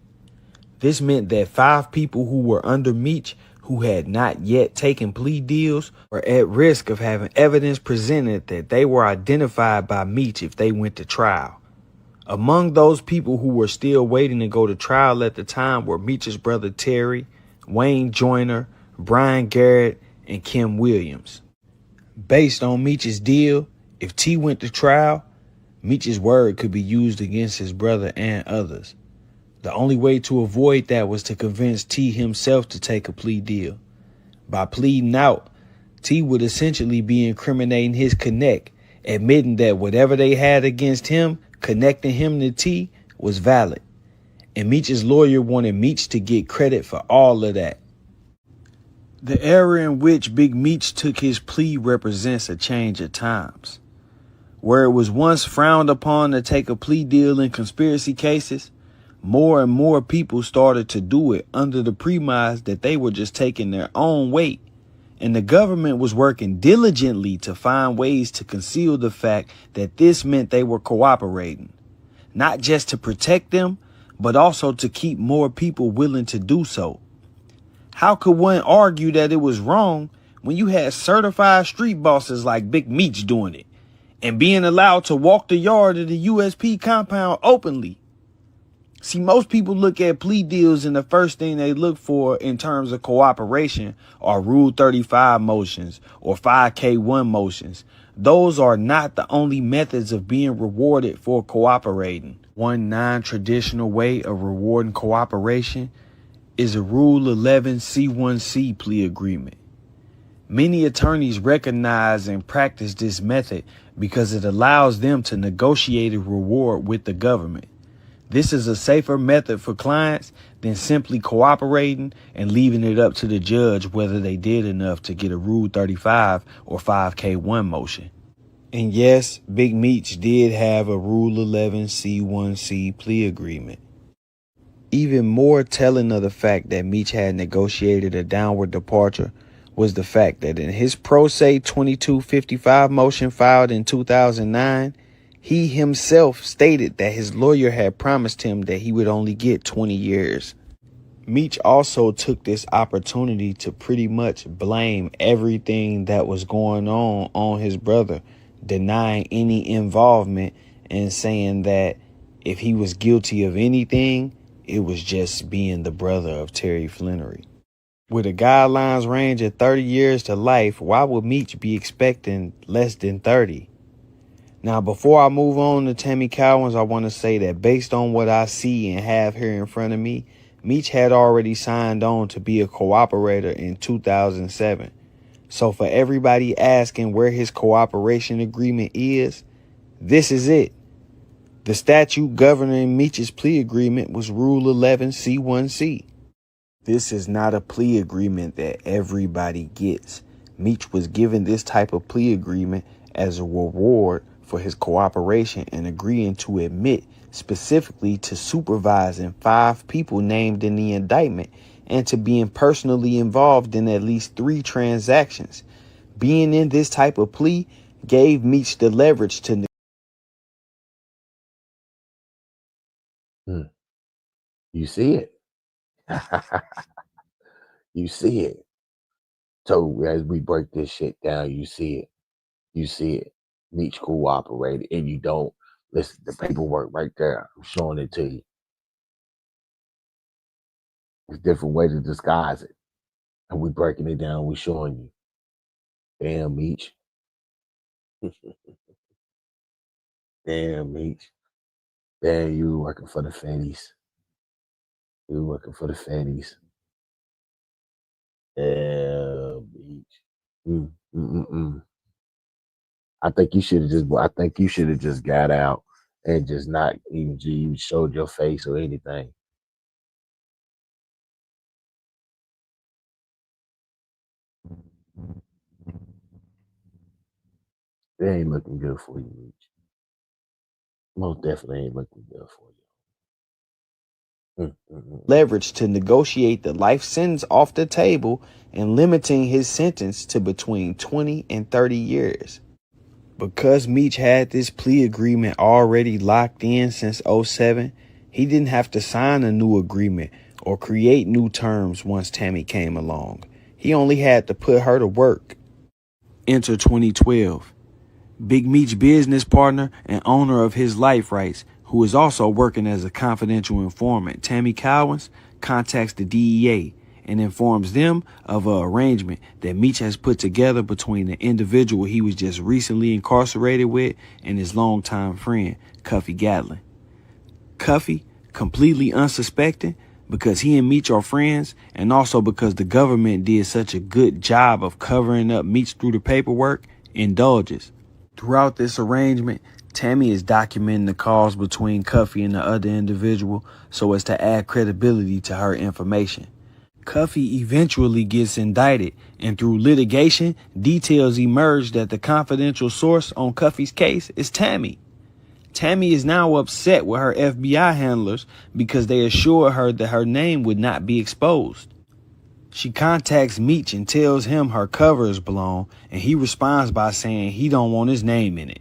This meant that 5 people who were under Meech who had not yet taken plea deals were at risk of having evidence presented that they were identified by Meech if they went to trial. Among those people who were still waiting to go to trial at the time were Meech's brother Terry, Wayne Joyner, Brian Garrett, and Kim Williams. Based on Meech's deal, if T went to trial, Meech's word could be used against his brother and others. The only way to avoid that was to convince T himself to take a plea deal. By pleading out, T would essentially be incriminating his connect, admitting that whatever they had against him, connecting him to T, was valid. And Meech's lawyer wanted Meech to get credit for all of that. The era in which Big Meech took his plea represents a change of times. Where it was once frowned upon to take a plea deal in conspiracy cases, more and more people started to do it under the premise that they were just taking their own weight, and the government was working diligently to find ways to conceal the fact that this meant they were cooperating, not just to protect them, but also to keep more people willing to do so. How could one argue that it was wrong when you had certified street bosses like Big Meech doing it and being allowed to walk the yard of the USP compound openly? See, most people look at plea deals and the first thing they look for in terms of cooperation are Rule 35 motions or 5K1 motions. Those are not the only methods of being rewarded for cooperating. One non-traditional way of rewarding cooperation is a Rule 11 C1C plea agreement. Many attorneys recognize and practice this method because it allows them to negotiate a reward with the government. This is a safer method for clients than simply cooperating and leaving it up to the judge whether they did enough to get a Rule 35 or 5K1 motion. And yes, Big Meech did have a Rule 11 C1C plea agreement. Even more telling of the fact that Meech had negotiated a downward departure was the fact that in his pro se 2255 motion filed in 2009, he himself stated that his lawyer had promised him that he would only get 20 years. Meech also took this opportunity to pretty much blame everything that was going on his brother, denying any involvement and saying that if he was guilty of anything, it was just being the brother of Terry Flannery. With a guidelines range of 30 years to life, why would Meech be expecting less than 30? Now, before I move on to Tammy Cowens, I want to say that based on what I see and have here in front of me, Meech had already signed on to be a cooperator in 2007. So for everybody asking where his cooperation agreement is, this is it. The statute governing Meech's plea agreement was Rule 11 C1C. This is not a plea agreement that everybody gets. Meech was given this type of plea agreement as a reward for his cooperation and agreeing to admit specifically to supervising 5 people named in the indictment and to being personally involved in at least 3 transactions. Being in this type of plea gave Meech the leverage to You see it. You see it. So as we break this shit down, you see it. You see it. Meech cooperated, and you don't listen. The paperwork right there. I'm showing it to you. It's a different way to disguise it. And we breaking it down, we showing you. Damn, Meech. Damn, Meech. Damn, you working for the fatties. You working for the fatties. Damn, Meech. Mm. I think you should have just. I think you should have just got out and just not even showed your face or anything. It ain't looking good for you, Meech. Most definitely ain't looking good for you. Leverage to negotiate the life sentence off the table and limiting his sentence to between 20 and 30 years. Because Meech had this plea agreement already locked in since '07, he didn't have to sign a new agreement or create new terms once Tammy came along. He only had to put her to work. Enter 2012. Big Meech business partner and owner of his life rights, who is also working as a confidential informant, Tammy Cowens, contacts the DEA and informs them of an arrangement that Meech has put together between the individual he was just recently incarcerated with and his longtime friend, Cuffy Gatlin. Cuffy, completely unsuspecting, because he and Meech are friends, and also because the government did such a good job of covering up Meech through the paperwork, indulges. Throughout this arrangement, Tammy is documenting the calls between Cuffy and the other individual so as to add credibility to her information. Cuffy eventually gets indicted, and through litigation, details emerge that the confidential source on Cuffy's case is Tammy. Tammy is now upset with her FBI handlers because they assure her that her name would not be exposed. She contacts Meech and tells him her cover is blown, and he responds by saying he don't want his name in it.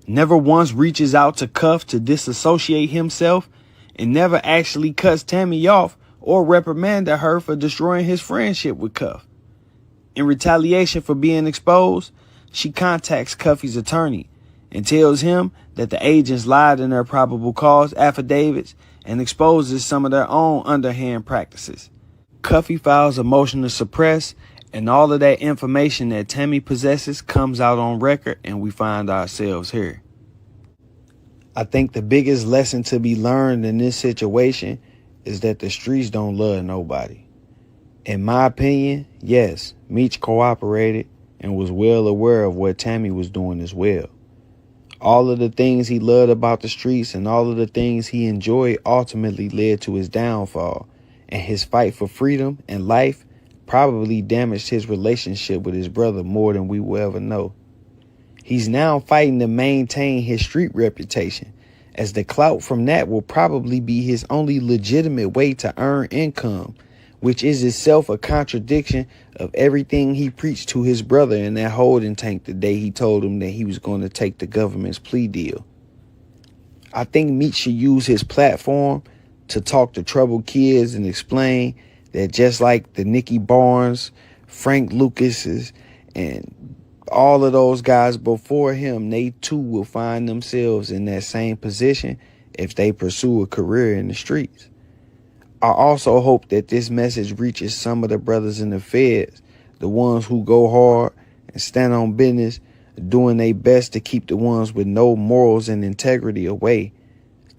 Never once reaches out to Cuff to disassociate himself, and never actually cuts Tammy off or reprimanded her for destroying his friendship with Cuff. In retaliation for being exposed, she contacts Cuffy's attorney and tells him that the agents lied in their probable cause affidavits and exposes some of their own underhand practices. Cuffy files a motion to suppress, and all of that information that Tammy possesses comes out on record, and we find ourselves here. I think the biggest lesson to be learned in this situation is that the streets don't love nobody. In my opinion, yes, Meech cooperated and was well aware of what Tammy was doing as well. All of the things he loved about the streets and all of the things he enjoyed ultimately led to his downfall, and his fight for freedom and life probably damaged his relationship with his brother more than we will ever know. He's now fighting to maintain his street reputation, as the clout from that will probably be his only legitimate way to earn income, which is itself a contradiction of everything he preached to his brother in that holding tank the day he told him that he was going to take the government's plea deal. I think Meech should use his platform to talk to troubled kids and explain that just like the Nicky Barnes, Frank Lucases, and all of those guys before him, they too will find themselves in that same position if they pursue a career in the streets. I also hope that this message reaches some of the brothers in the feds, the ones who go hard and stand on business, doing their best to keep the ones with no morals and integrity away.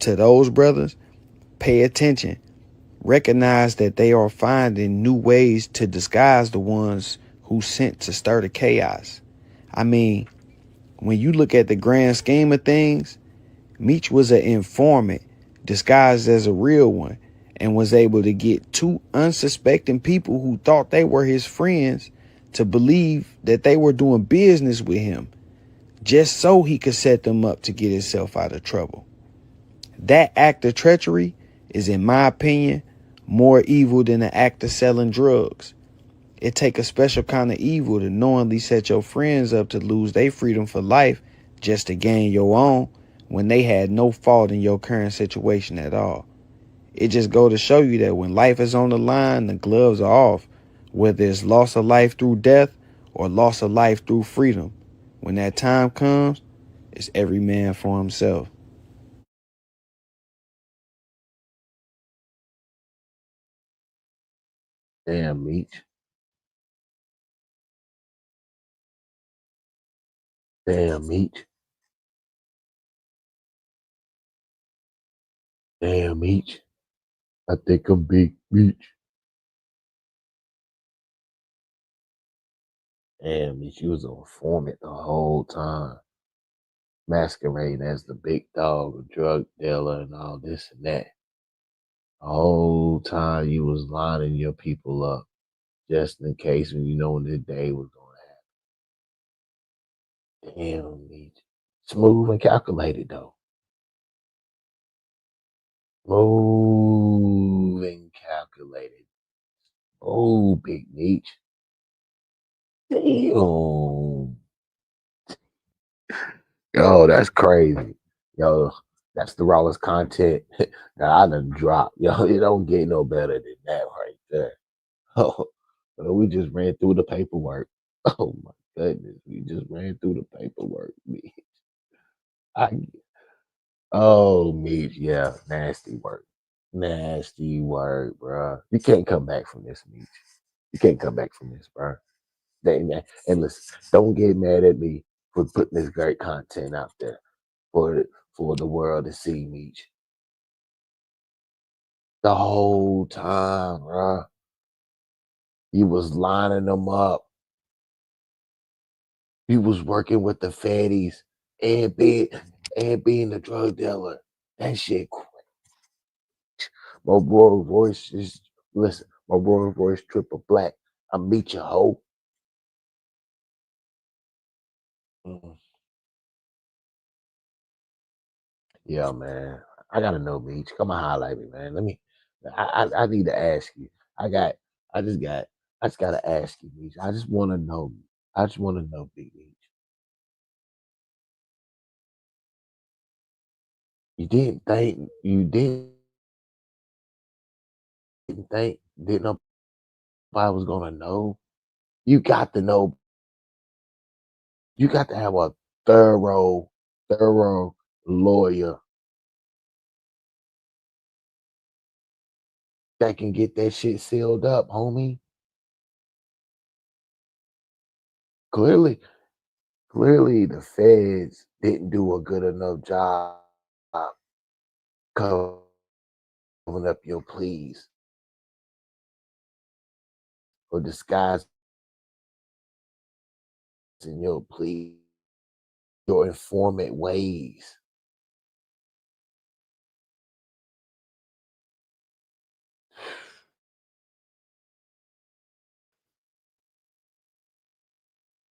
To those brothers, pay attention. Recognize that they are finding new ways to disguise the ones who sent to stir the chaos. I mean, when you look at the grand scheme of things, Meech was an informant disguised as a real one and was able to get two unsuspecting people who thought they were his friends to believe that they were doing business with him just so he could set them up to get himself out of trouble. That act of treachery is, in my opinion, more evil than the act of selling drugs. It take a special kind of evil to knowingly set your friends up to lose their freedom for life just to gain your own when they had no fault in your current situation at all. It just go to show you that when life is on the line, the gloves are off, whether it's loss of life through death or loss of life through freedom. When that time comes, it's every man for himself. Damn, Meech. Damn, Meech. Damn, Meech. I think I'm Big Meech. Damn, Meech, you was an informant the whole time, masquerading as the big dog, a drug dealer, and all this and that. The whole time you was lining your people up just in case when you know when the day was going to happen. Damn, Meech. Smooth and calculated, though. Smooth and calculated. Oh, Big Meech. Damn. Yo, that's crazy. Yo, that's the rawest content that I done dropped. Yo, it don't get no better than that right there. Oh, but we just ran through the paperwork. Oh my goodness, we just ran through the paperwork. Me, I, oh me, yeah, nasty work, bro. You can't come back from this, Meech. You can't come back from this, bro. And listen, don't get mad at me for putting this great content out there for the world to see, Meech. The whole time, bro. You was lining them up. You was working with the fatties and being the drug dealer. That shit. My Rolls Royce is listen. My Rolls Royce triple black. I meet you, hoe. Mm. Yeah, man. I gotta know, Meech. Come on, highlight me, man. Let me. I need to ask you. I got. I just got. I just gotta ask you, Meech. I just want to know. I just want to know, Big Meech. You didn't think didn't nobody was gonna know. You got to know. You got to have a thorough lawyer that can get that shit sealed up, homie. Clearly, clearly the feds didn't do a good enough job covering up your pleas or disguising your plea, your informant ways.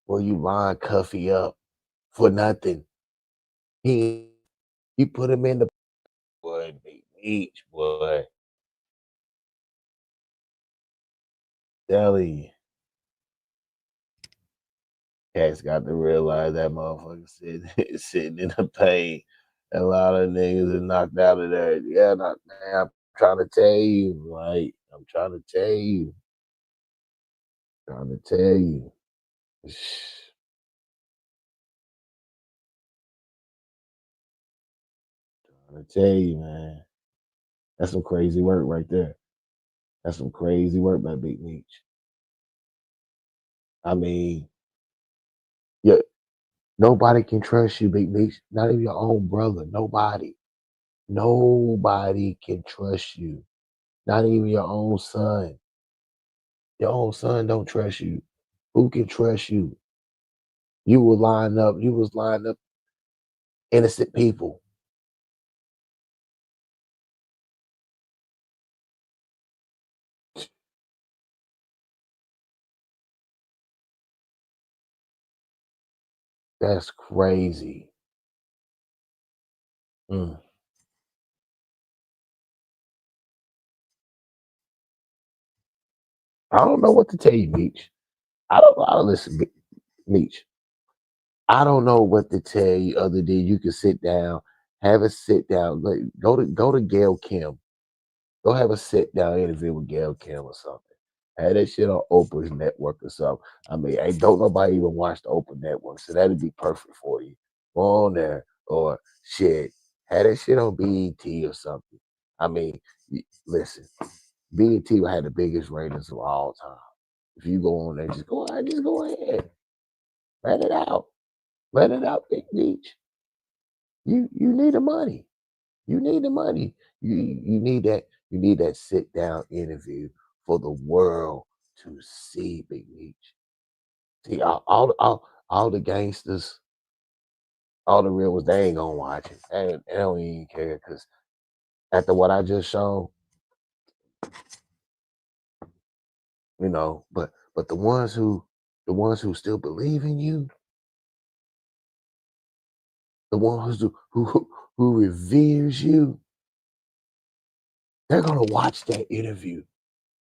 Where you line Cuffy up for nothing. He you put him in the boy, Big Meech, boy. Deli. Cats got to realize that motherfucker sitting in the pain. A lot of niggas is knocked out of there. Yeah, man, I'm trying to tell you, like, I'm trying to tell you, trying to tell you. Trying to tell you, man. That's some crazy work right there. That's some crazy work by Big Meech. I mean, yeah, nobody can trust you, Big Meech. Not even your own brother. Nobody. Nobody can trust you. Not even your own son. Your own son don't trust you. Who can trust you? You was lined up innocent people. That's crazy. Mm. I don't know what to tell you, Meech. I don't listen, Meech. I don't know what to tell you other than you can sit down, have a sit down, like, go to Gail Kim. Go have a sit down interview with Gail Kim or something. Have that shit on Oprah's network or something. I mean, hey, don't nobody even watch the Oprah network, so that'd be perfect for you. Go on there or shit. Have that shit on BET or something. I mean, listen. BET had the biggest ratings of all time. If you go on there, just go ahead, let it out, Big Meech. You need the money. You need the money. You need that sit down interview for the world to see, Big Meech. See, all the gangsters, all the real ones, they ain't gonna watch it. They don't even care because after what I just showed, you know. But the ones who still believe in you, the ones who reveres you, they're gonna watch that interview.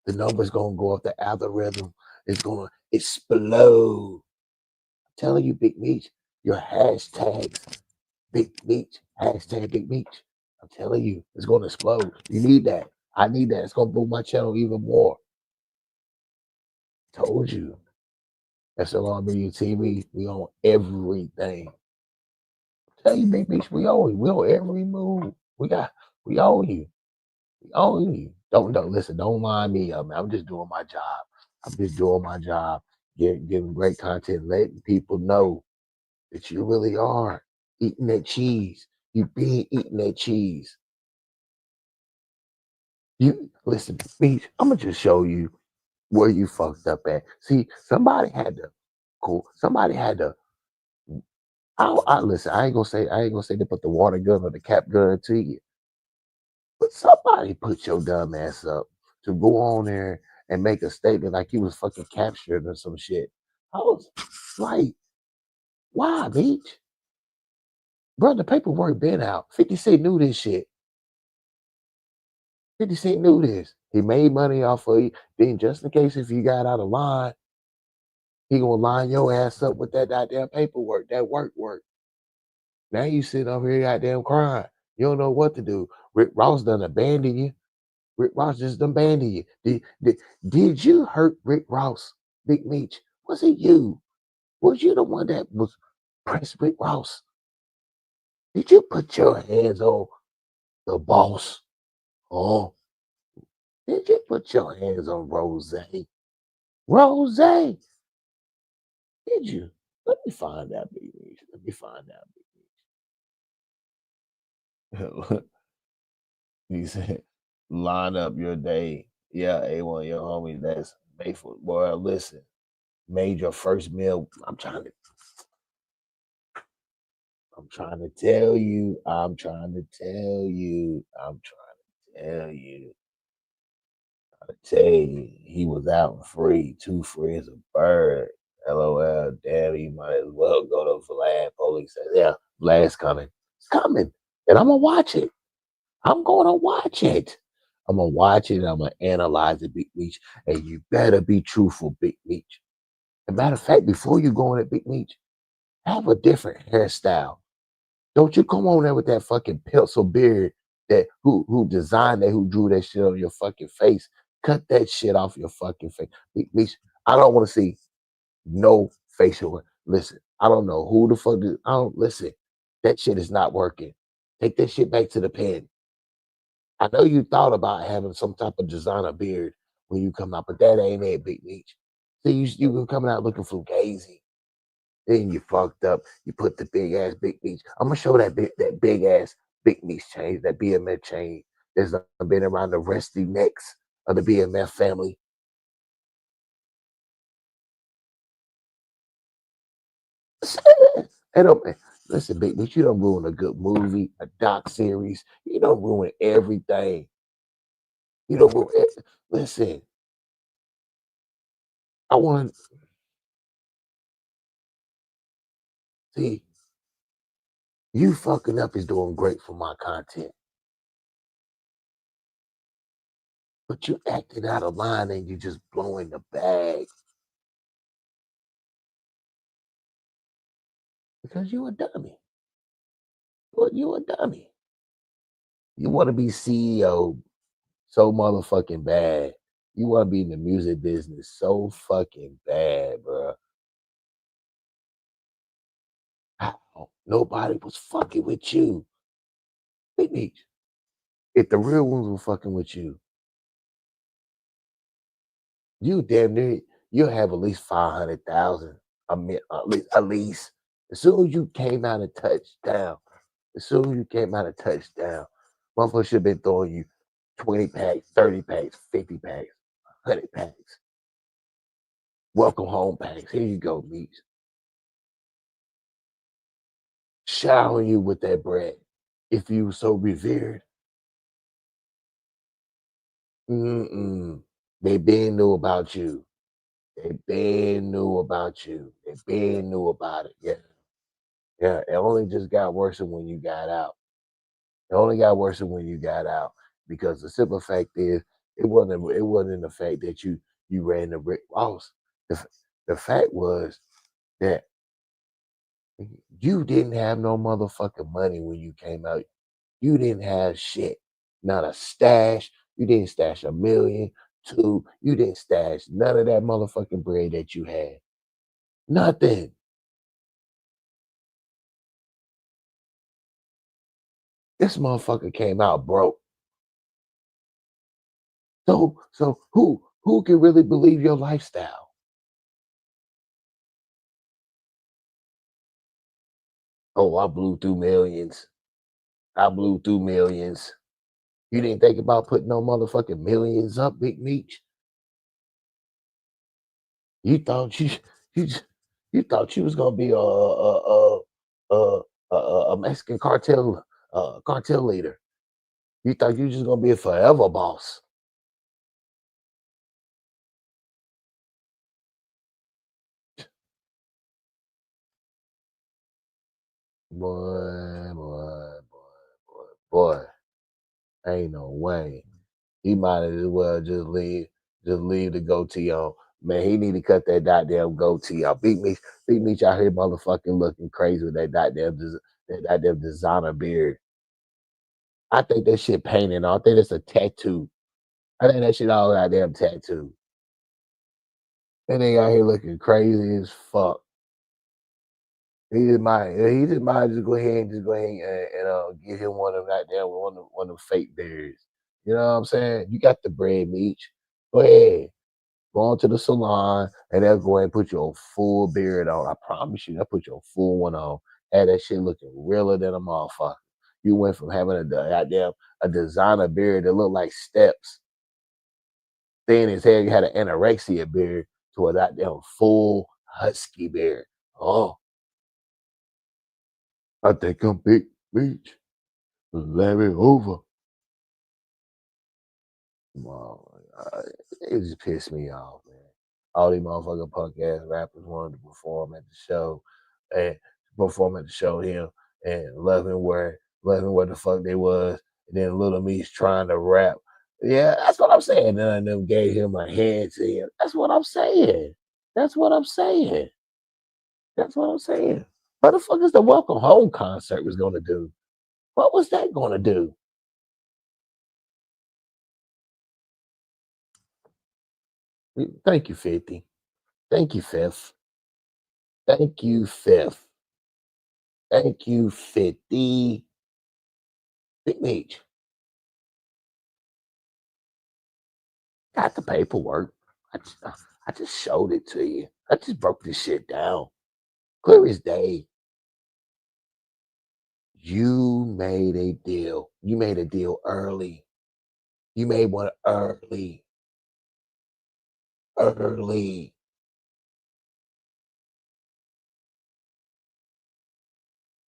The number's gonna go up. The algorithm is gonna explode. I'm telling you, Big Meech, your hashtags, Big Meech, hashtag Big Meech. I'm telling you, it's gonna explode. You need that. I need that. It's gonna boom my channel even more. Told you. S.L.R Media TV, we own everything. Tell you, Big Meech, we own you. We own every move. We own you. We own you. Don't listen. Don't mind me. Man. I'm just doing my job. I'm just doing my job. Giving great content, letting people know that you really are eating that cheese. You been eating that cheese. You listen, Meech, I'm gonna just show you where you fucked up at. See, somebody had to somebody had to I listen, I ain't gonna say to put the water gun or the cap gun to you. But somebody put your dumb ass up to go on there and make a statement like you was fucking captured or some shit. I was like, why, Meech? Bro, the paperwork been out. 50 Cent knew this shit. 50 Cent knew this. He made money off of you. Then just in case if you got out of line, he gonna line your ass up with that goddamn paperwork, that work. Now you sit over here goddamn crying. You don't know what to do. Rick Ross done abandoned you. Rick Ross just done abandoned you. Did you hurt Rick Ross, Big Meech? Was it you? Was you the one that was pressed Rick Ross? Did you put your hands on the boss? Oh, did you put your hands on Rose? Rose, did you? Let me find out, Big Meech. Let me find out, Big Meech. He said, line up your day. Yeah, A1, your homie, that's faithful. Boy, listen, made your first meal. I'm trying to tell you. I'm trying to tell you. I'm trying to tell you. I tell you, he was out and free, too free as a bird. LOL, damn, he might as well go to Vlad. Police said, yeah, Vlad's coming. It's coming. And I'm going to watch it. I'm going to watch it. I'm going to watch it and I'm going to analyze it, Big Meech. And you better be truthful, Big Meech. As a matter of fact, before you go on it, Big Meech, have a different hairstyle. Don't you come on there with that fucking pencil beard that who designed that, who drew that shit on your fucking face. Cut that shit off your fucking face. Big Meech, I don't want to see no facial hair. Listen, I don't know who the fuck is, I don't listen. That shit is not working. Take that shit back to the pen. I know you thought about having some type of designer beard when you come out, but that ain't it, Big Meech. See, you were coming out looking fugazi. Then you fucked up. You put the big ass Big Meech. I'm gonna show that big ass Big Meech chain, that BMF chain that's been around the rusty necks of the BMF family. And listen, Big Meech, you don't ruin a good movie, a doc series. You don't ruin everything. You don't ruin it. Listen, I want to see you fucking up is doing great for my content. But you acting out of line and you just blowing the bag because you a dummy. Well, you a dummy. You want to be CEO so motherfucking bad. You want to be in the music business so fucking bad, bro. How? Nobody was fucking with you. Big Meech. If the real ones were fucking with you, You damn near you'll have at least 500,000 at least. As soon as you came out of touchdown, as soon as you came out of touchdown, motherfuckers should have been throwing you 20 packs, 30 packs, 50 packs, 100 packs. Welcome home packs. Here you go, Meech. Showering you with that bread. If you were so revered. Mm-mm. They been knew about you. They been knew about you. They been knew about it. Yeah. Yeah. It only just got worse when you got out. It only got worse when you got out. Because the simple fact is, it wasn't the fact that you ran the Rick Ross. The fact was that you didn't have no motherfucking money when you came out. You didn't have shit. Not a stash. You didn't stash a million, two. You didn't stash none of that motherfucking bread that you had. Nothing. This motherfucker came out broke. So who can really believe your lifestyle? Oh, I blew through millions. I blew through millions. You didn't think about putting no motherfucking millions up, Big Meech? You thought you you thought you was gonna be a Mexican cartel leader. You thought you just gonna be a forever boss. Boy. Ain't no way. He might as well just leave the goatee on. Man, he need to cut that goddamn goatee off. Beat me out here motherfucking looking crazy with that goddamn designer beard. I think that shit painted on. I think it's a tattoo. I think that shit all goddamn tattoo. And they out here looking crazy as fuck. He just might just go ahead and get him one of them goddamn one of them fake beards. You know what I'm saying? You got the bread, Meech. Go ahead. Go on to the salon and they'll go ahead and put your full beard on. I promise you, they'll put your full one on. Had that shit looking realer than a motherfucker. You went from having a designer beard that looked like steps, thin as hell, you had an anorexia beard to a goddamn full husky beard. Oh, I think I'm Big Meech. Let me over. Well, it just pissed me off, man. All these motherfucking punk ass rappers wanted to perform at the show and him and loving where the fuck they was. And then Little Me's trying to rap. Yeah, that's what I'm saying. None of them gave him a hand to him. That's what I'm saying. That's what I'm saying. That's what I'm saying. What the fuck is the Welcome Home concert was gonna do? What was that gonna do? Thank you, 50. Thank you, Fifth. Thank you, Fifth. Thank you, 50. Big Meech. Got the paperwork. I just showed it to you. I just broke this shit down. Clear as day. You made a deal. You made a deal early. You made one early. Early.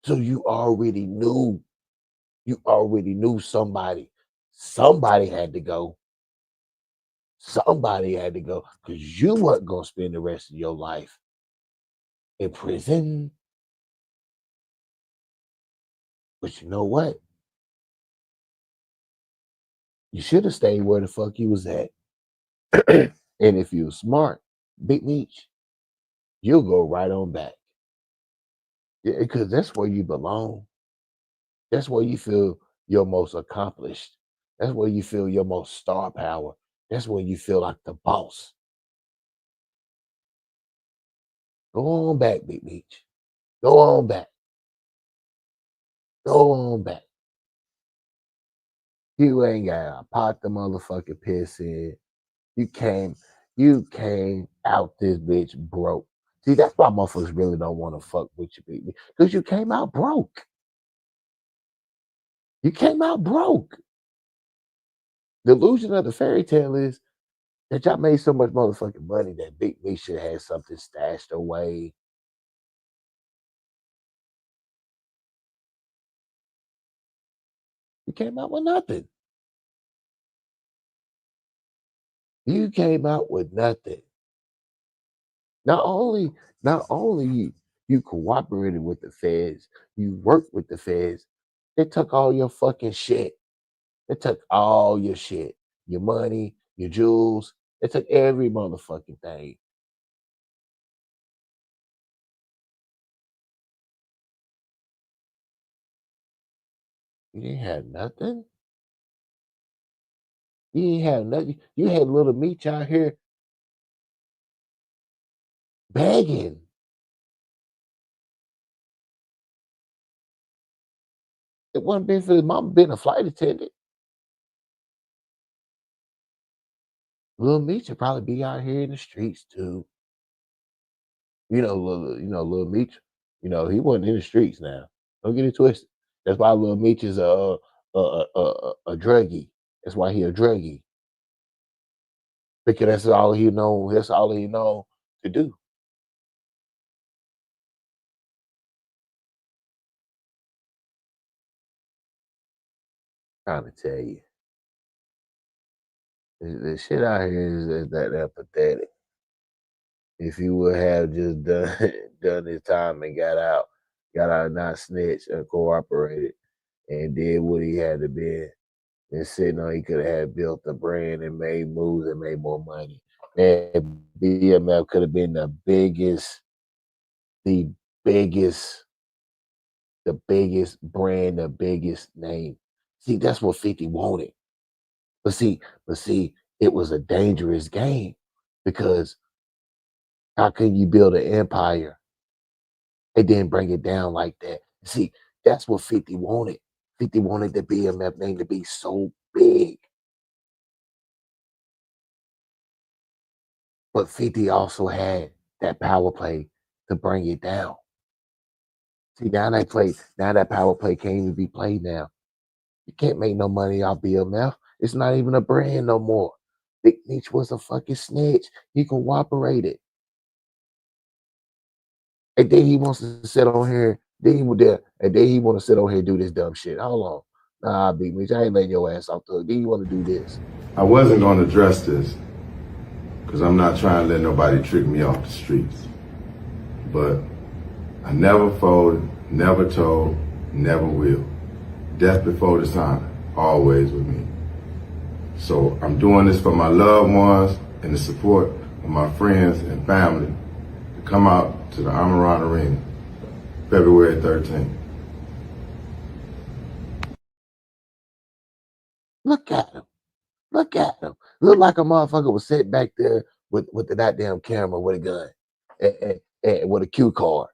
So you already knew. You already knew somebody. Somebody had to go. Somebody had to go because you weren't going to spend the rest of your life in prison. But you know what? You should have stayed where the fuck you was at. And if you were smart, Big Meech, you'll go right on back. Yeah, because that's where you belong. That's where you feel your most accomplished. That's where you feel your most star power. That's where you feel like the boss. Go on back, Big Meech. Go on back. Go on back. You ain't got to pot the motherfucking piss in. You came, You came out this bitch broke. See, that's why motherfuckers really don't want to fuck with you, baby. Because you came out broke. You came out broke. The illusion of the fairy tale is that y'all made so much motherfucking money that Big Meech should have had something stashed away. You came out with nothing. You came out with nothing. Not only, not only you cooperated with the feds, you worked with the feds. They took all your fucking shit. They took all your shit, your money, your jewels. They took every motherfucking thing. You didn't have nothing. You didn't have nothing. You had little Meech out here begging. It wouldn't been for his mama being a flight attendant. Little Meech would probably be out here in the streets too. Little Meech. He wasn't in the streets now. Don't get it twisted. That's why Little Meech is a druggie. That's why he a druggie because that's all he know. That's all he know to do. Trying to tell you, the shit out here is that pathetic. If he would have just done done his time and got out not snitched and cooperated and did what he had to be and sitting on, he could have built a brand and made moves and made more money. Man, BMF could have been the biggest, the biggest brand, the biggest name. See, that's what 50 wanted. But see, it was a dangerous game because how can you build an empire and then bring it down like that? See, that's what 50 wanted. 50 wanted the BMF name to be so big. But 50 also had that power play to bring it down. See, now that power play can't even be played now. You can't make no money off BMF. It's not even a brand no more. Big Meech was a fucking snitch. He cooperated. And then he wants to sit on here. And then he want to sit on here and do this dumb shit. Hold on. Nah, Big Meech, I ain't letting your ass off the hook. Then you want to do this. I wasn't going to address this because I'm not trying to let nobody trick me off the streets. But I never folded, never told, never will. Death before dishonor, always with me. So I'm doing this for my loved ones and the support of my friends and family to come out to the Amaran Arena, February 13th. Look at him. Look at him. Look like a motherfucker was sitting back there with the goddamn camera with a gun and with a cue card.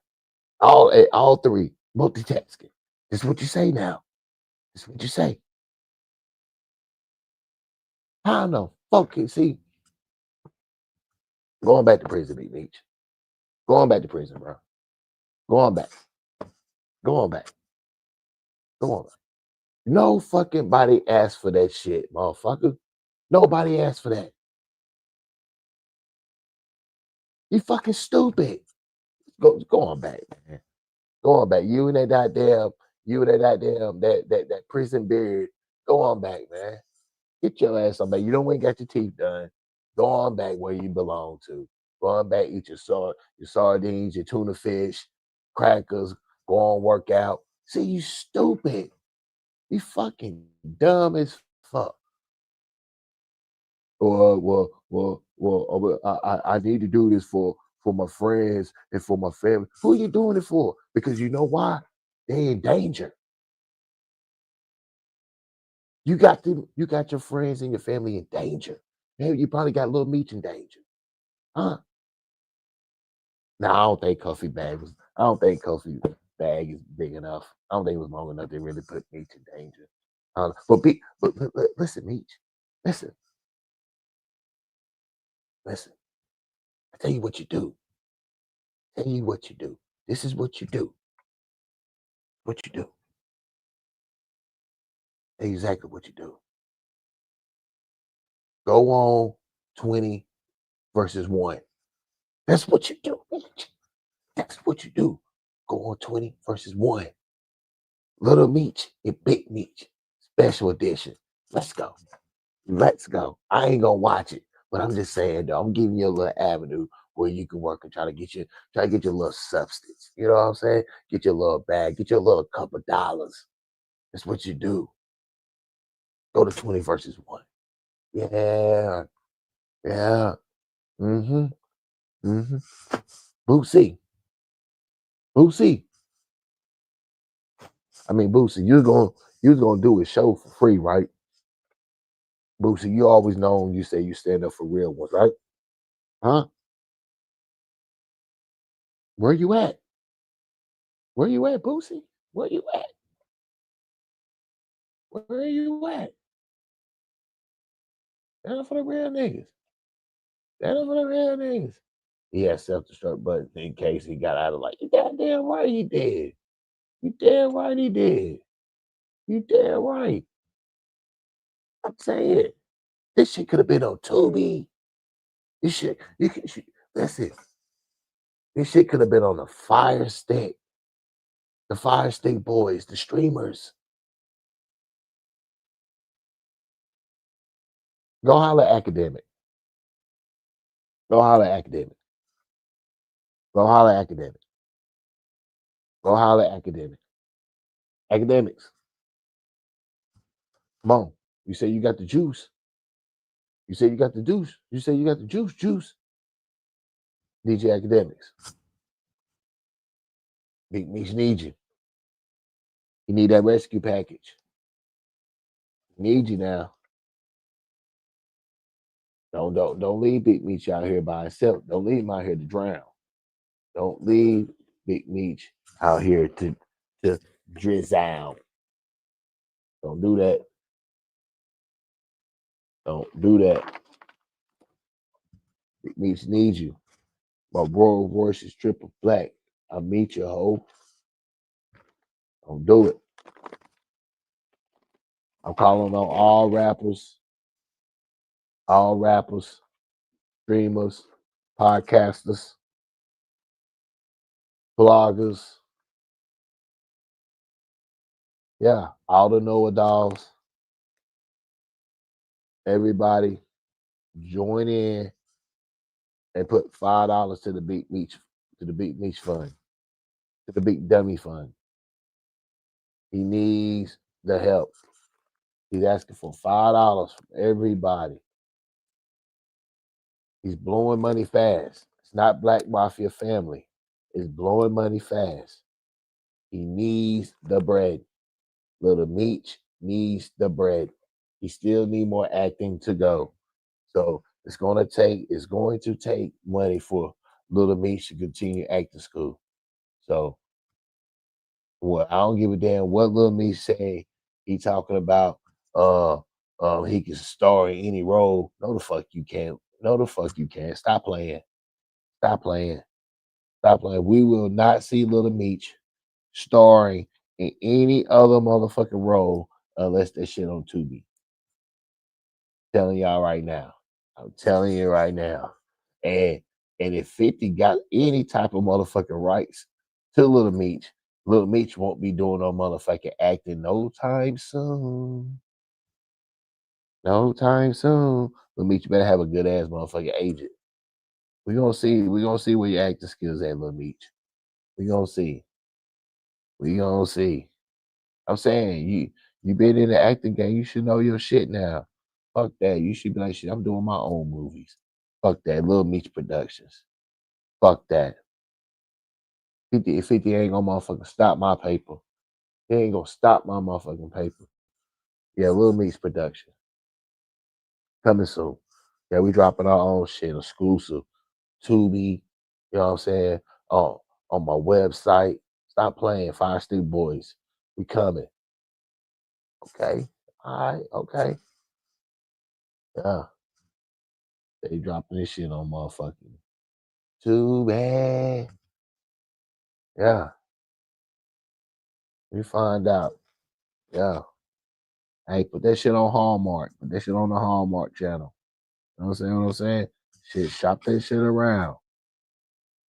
All three multitasking. This is what you say now. This is what you say. How the fuck you see? Going back to prison, Big Meech. Going back to prison, bro. Going back. Going back. Go on. No fucking body asked for that shit, motherfucker. Nobody asked for that. You fucking stupid. Go on back, man. Go on back. You and that goddamn, that prison beard. Go on back, man. Get your ass on back. You don't ain't got your teeth done. Go on back where you belong to. Go on back, eat your sardines, your tuna fish, crackers. Go on, work out. See, you stupid. You fucking dumb as fuck. I need to do this for my friends and for my family. Who are you doing it for? Because you know why? They in danger. You got your friends and your family in danger. Maybe you probably got little Meech in danger. Huh? No, I don't think Kofi bag is big enough. I don't think it was long enough to really put Meech in danger. But listen, Meech. Listen. Listen, I tell you what you do. Tell you what you do. This is what you do. What you do. Exactly what you do. Go on 20 versus 1. That's what you do. That's what you do. Go on 20 versus 1. Little Meech and Big Meech. Special edition. Let's go. Let's go. I ain't gonna watch it, but I'm just saying though, I'm giving you a little avenue where you can work and try to get your little substance. You know what I'm saying? Get your little bag, get your little couple dollars. That's what you do. Go to 20 versus 1. Yeah. Yeah. Mm-hmm. Mm-hmm. Boosie. Boosie. I mean, Boosie, you was gonna do a show for free, right? Boosie, you always known you say you stand up for real ones, right? Huh? Where you at? Where you at, Boosie? Where you at? Where you at? Stand up for the real niggas. Stand up for the real niggas. He had self-destruct button in case he got out of like, you goddamn right he did. You damn right he did. You damn right. I'm saying this shit could have been on Tubi. This shit, listen. This shit could have been on the Fire Stick. The Fire Stick boys, the streamers. Go holler at Academic. Go holler at Academic. Go holler at Academic. Go holler at Academic. Academics. Come on. You say you got the juice. You say you got the juice. You say you got the juice. DJ Academics. Big Meech need you. You need that rescue package. Need you now. Don't leave Big Meech out here by himself. Don't leave him out here to drown. Don't leave Big Meech out here to drizzle. Don't do that. Don't do that. Big Meech needs you. My Royal Royce is triple black. I'll meet you, ho. Don't do it. I'm calling on all rappers, streamers, podcasters, bloggers. Yeah, all the Noah dolls. Everybody join in and put $5 to the Big Meech fund, to the Big Dummy fund. He needs the help. He's asking for $5 from everybody. He's blowing money fast. It's not Black Mafia family. It's blowing money fast. He needs the bread. Little Meech needs the bread. He still need more acting to go. So it's going to take money for Little Meech to continue acting school. So I don't give a damn what Little Meech say. He talking about he can star in any role. No the fuck you can't. No the fuck you can't. Stop playing. Stop playing. Stop playing. We will not see Little Meech starring in any other motherfucking role unless that shit on Tubi. Telling y'all right now. I'm telling you right now. And if 50 got any type of motherfucking rights to Little Meech won't be doing no motherfucking acting no time soon. No time soon. Little Meech better have a good ass motherfucking agent. We gonna see where your acting skills at, Little Meech. We gonna see. We gonna see. I'm saying you been in the acting game, you should know your shit now. Fuck that. You should be like, shit, I'm doing my own movies. Fuck that. Little Meech Productions. Fuck that. 50 ain't gonna motherfucking stop my paper. He ain't gonna stop my motherfucking paper. Yeah, Little Meech Production. Coming soon. Yeah, we dropping our own shit exclusive. Tubi, you know what I'm saying? On my website. Stop playing Fire Stick Boys. We coming. Okay. All right. Okay. Yeah. They dropping this shit on motherfucking Too Bad. Yeah. We find out. Yeah. Hey, put that shit on Hallmark. Put that shit on the Hallmark channel. You know what I'm saying? Shit, shop that shit around.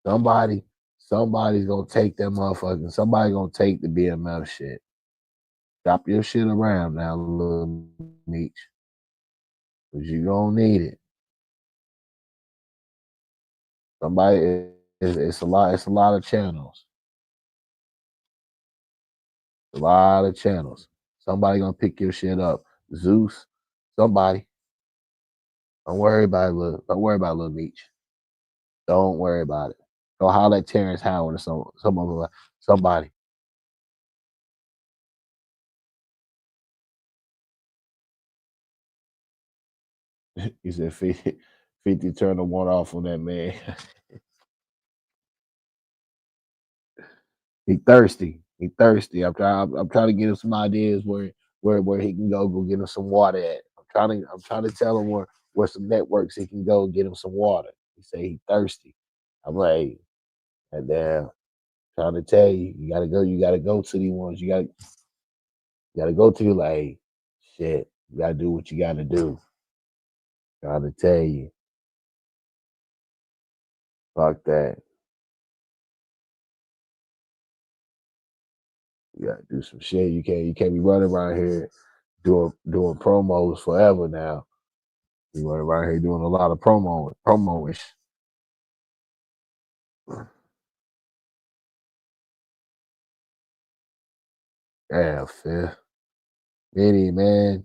Somebody's gonna take that motherfucking, somebody gonna take the BMF shit. Shop your shit around now, little Meech. Cause you gonna need it. It's a lot of channels. A lot of channels. Somebody gonna pick your shit up. Zeus, somebody. Don't worry about it, little Meech. Don't worry about it. Go holler at Terrence Howard or somebody. He said 50 turned the one off on that man. He thirsty. I'm trying to get him some ideas where he can go get him some water at. I'm trying to tell him where some networks he can go get him some water. He say he thirsty. I'm like, damn, trying to tell you, you gotta go to these ones. You gotta go to, like, hey, shit, you gotta do what you gotta do. Trying to tell you. Fuck that. You gotta do some shit. You can't be running around here doing promos forever now. You running around here doing a lot of promo-ish. Yeah, fifth. Many man,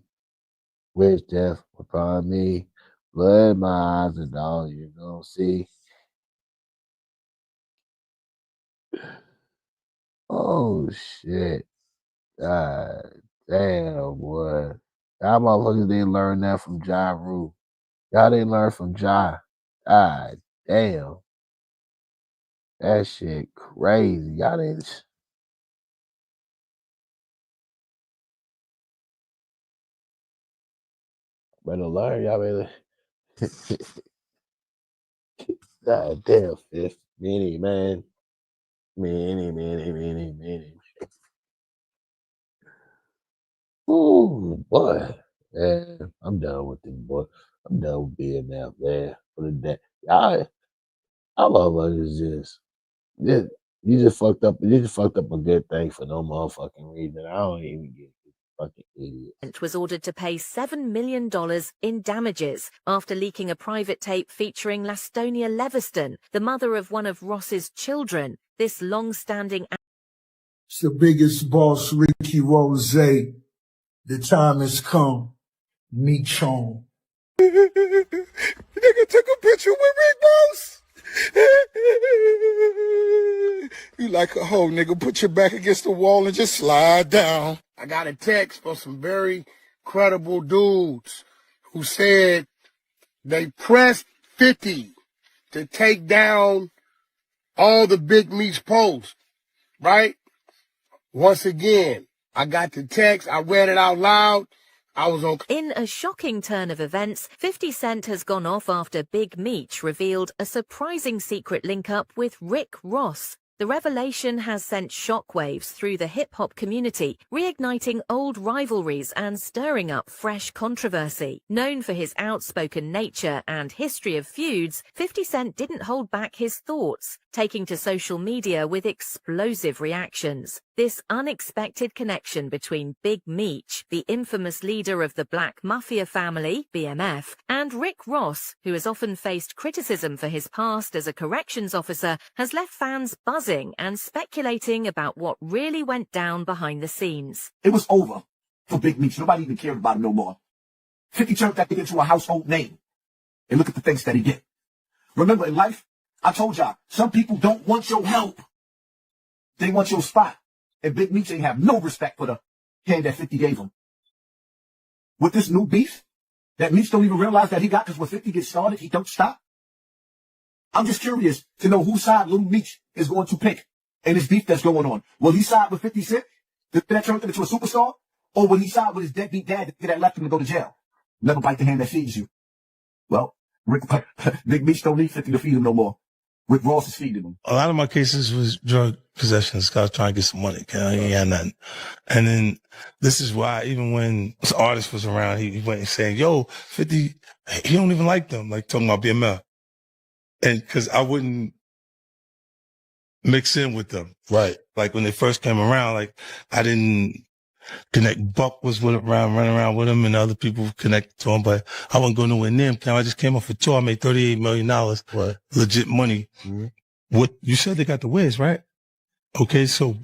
wish death upon me. Blood my eyes and all you gonna see. Oh shit. God damn, boy. Y'all motherfuckers didn't learn that from Ja Rule. Y'all didn't learn from Ja. God damn. That shit crazy. Y'all didn't. Better learn. Y'all better. God damn, fifth. Many, man. Many. Ooh, boy. Man, I'm done with them, boy. I'm done with being out there for the day. I love others just you just fucked up. You just fucked up a good thing for no motherfucking reason. I don't even get it. Fucking idiot. Was ordered to pay $7 million in damages after leaking a private tape featuring Lastonia Leviston, the mother of one of Ross's children. This long-standing... It's the biggest boss, Ricky Rose. The time has come. Meech on. Nigga took a picture with Rick Ross. You like a hoe, nigga. Put your back against the wall and just slide down. I got a text from some very credible dudes who said they pressed 50 to take down all the Big Meech posts, right? Once again, I got the text. I read it out loud. I was on. In a shocking turn of events, 50 Cent has gone off after Big Meech revealed a surprising secret link-up with Rick Ross. The revelation has sent shockwaves through the hip-hop community, reigniting old rivalries and stirring up fresh controversy. Known for his outspoken nature and history of feuds, 50 Cent didn't hold back his thoughts, taking to social media with explosive reactions. This unexpected connection between Big Meech, the infamous leader of the Black Mafia family, BMF, and Rick Ross, who has often faced criticism for his past as a corrections officer, has left fans buzzing and speculating about what really went down behind the scenes. It was over for Big Meech. Nobody even cared about him no more. 50 turned that thing into a household name. And look at the things that he did. Remember, in life, I told y'all, some people don't want your help. They want your spot. And Big Meech ain't have no respect for the hand that 50 gave him. With this new beef, that Meech don't even realize that he got, because when 50 gets started, he don't stop. I'm just curious to know whose side Little Meech is going to pick in this beef that's going on. Will he side with 50 Cent, that turned him into a superstar? Or will he side with his deadbeat dad that left him to go to jail? Never bite the hand that feeds you. Well, Big Meech don't need 50 to feed him no more. Rick Ross is feeding him. A lot of my cases was drug possessions. I was trying to get some money. He ain't had nothing. And then this is why even when this artist was around, he went and saying, yo, 50, he don't even like them. Like talking about BML. And cause I wouldn't mix in with them. Right. Like when they first came around, like I didn't connect. Buck was running around with him and other people connected to him, but I wasn't going nowhere near him. I just came off a tour. I made $38 million. Right. Legit money. Mm-hmm. What you said they got the Wiz, right? Okay. So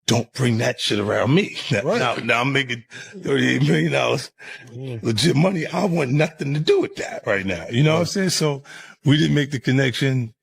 don't bring that shit around me. Now I'm making $38 million. Legit money. I want nothing to do with that right now. You know what I'm saying? So we didn't make the connection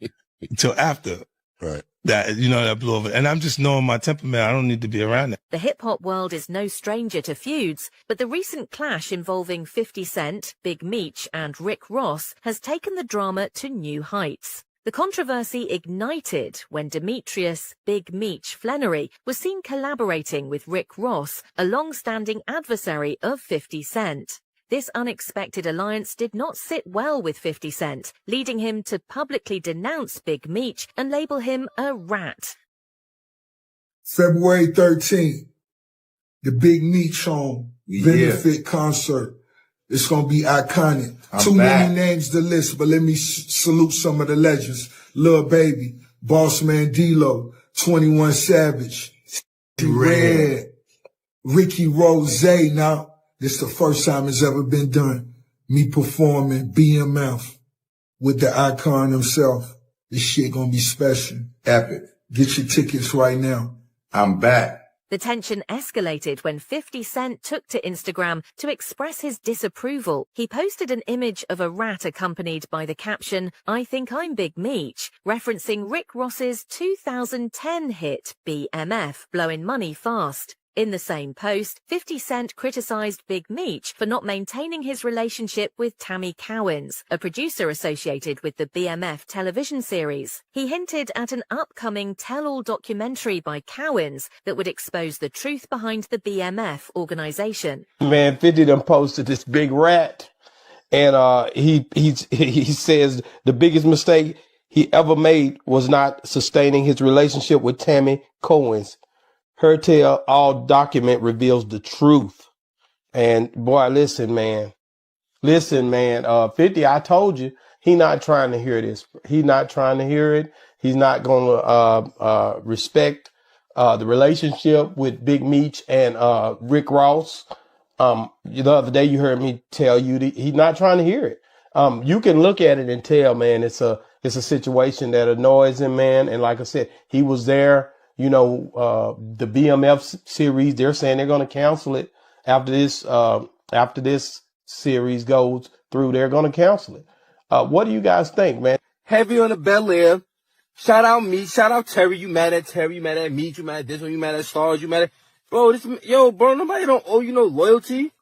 until after. Right. That, that blew over. And I'm just knowing my temperament. I don't need to be around that. The hip-hop world is no stranger to feuds, but the recent clash involving 50 Cent, Big Meech and Rick Ross has taken the drama to new heights. The controversy ignited when Demetrius Big Meech Flannery was seen collaborating with Rick Ross, a long-standing adversary of 50 Cent. This unexpected alliance did not sit well with 50 Cent, leading him to publicly denounce Big Meech and label him a rat. February 13th, the Big Meech benefit concert. It's going to be iconic. Too many names to list, but let me salute some of the legends. Lil Baby, Bossman D-Lo, 21 Savage, Red, Ricky Rose. Now, this the first time it's ever been done. Me performing BMF with the icon himself. This shit gonna be special. Epic. Get your tickets right now. I'm back. The tension escalated when 50 Cent took to Instagram to express his disapproval. He posted an image of a rat accompanied by the caption, "I think I'm Big Meech," referencing Rick Ross's 2010 hit BMF, Blowin' Money Fast. In the same post, 50 Cent criticized Big Meech for not maintaining his relationship with Tammy Cowens, a producer associated with the BMF television series. He hinted at an upcoming tell-all documentary by Cowens that would expose the truth behind the BMF organization. Man, 50 done posted this big rat, and he says the biggest mistake he ever made was not sustaining his relationship with Tammy Cowens. Her tell-all document reveals the truth. And boy, listen, man. 50, I told you, he not trying to hear this. He not trying to hear it. He's not going to respect the relationship with Big Meech and Rick Ross. The other day you heard me tell you that he's not trying to hear it. You can look at it and tell, man, it's a situation that annoys him, man. And like I said, he was there. The BMF series, they're saying they're going to cancel it after this series goes through. They're going to cancel it. What do you guys think, man? Heavy on the Bel Air. Shout out me. Shout out Terry. You mad at Terry? You mad at Meech? You mad at this one? You mad at S.L.R? You mad at bro? Bro. Nobody don't owe you no loyalty.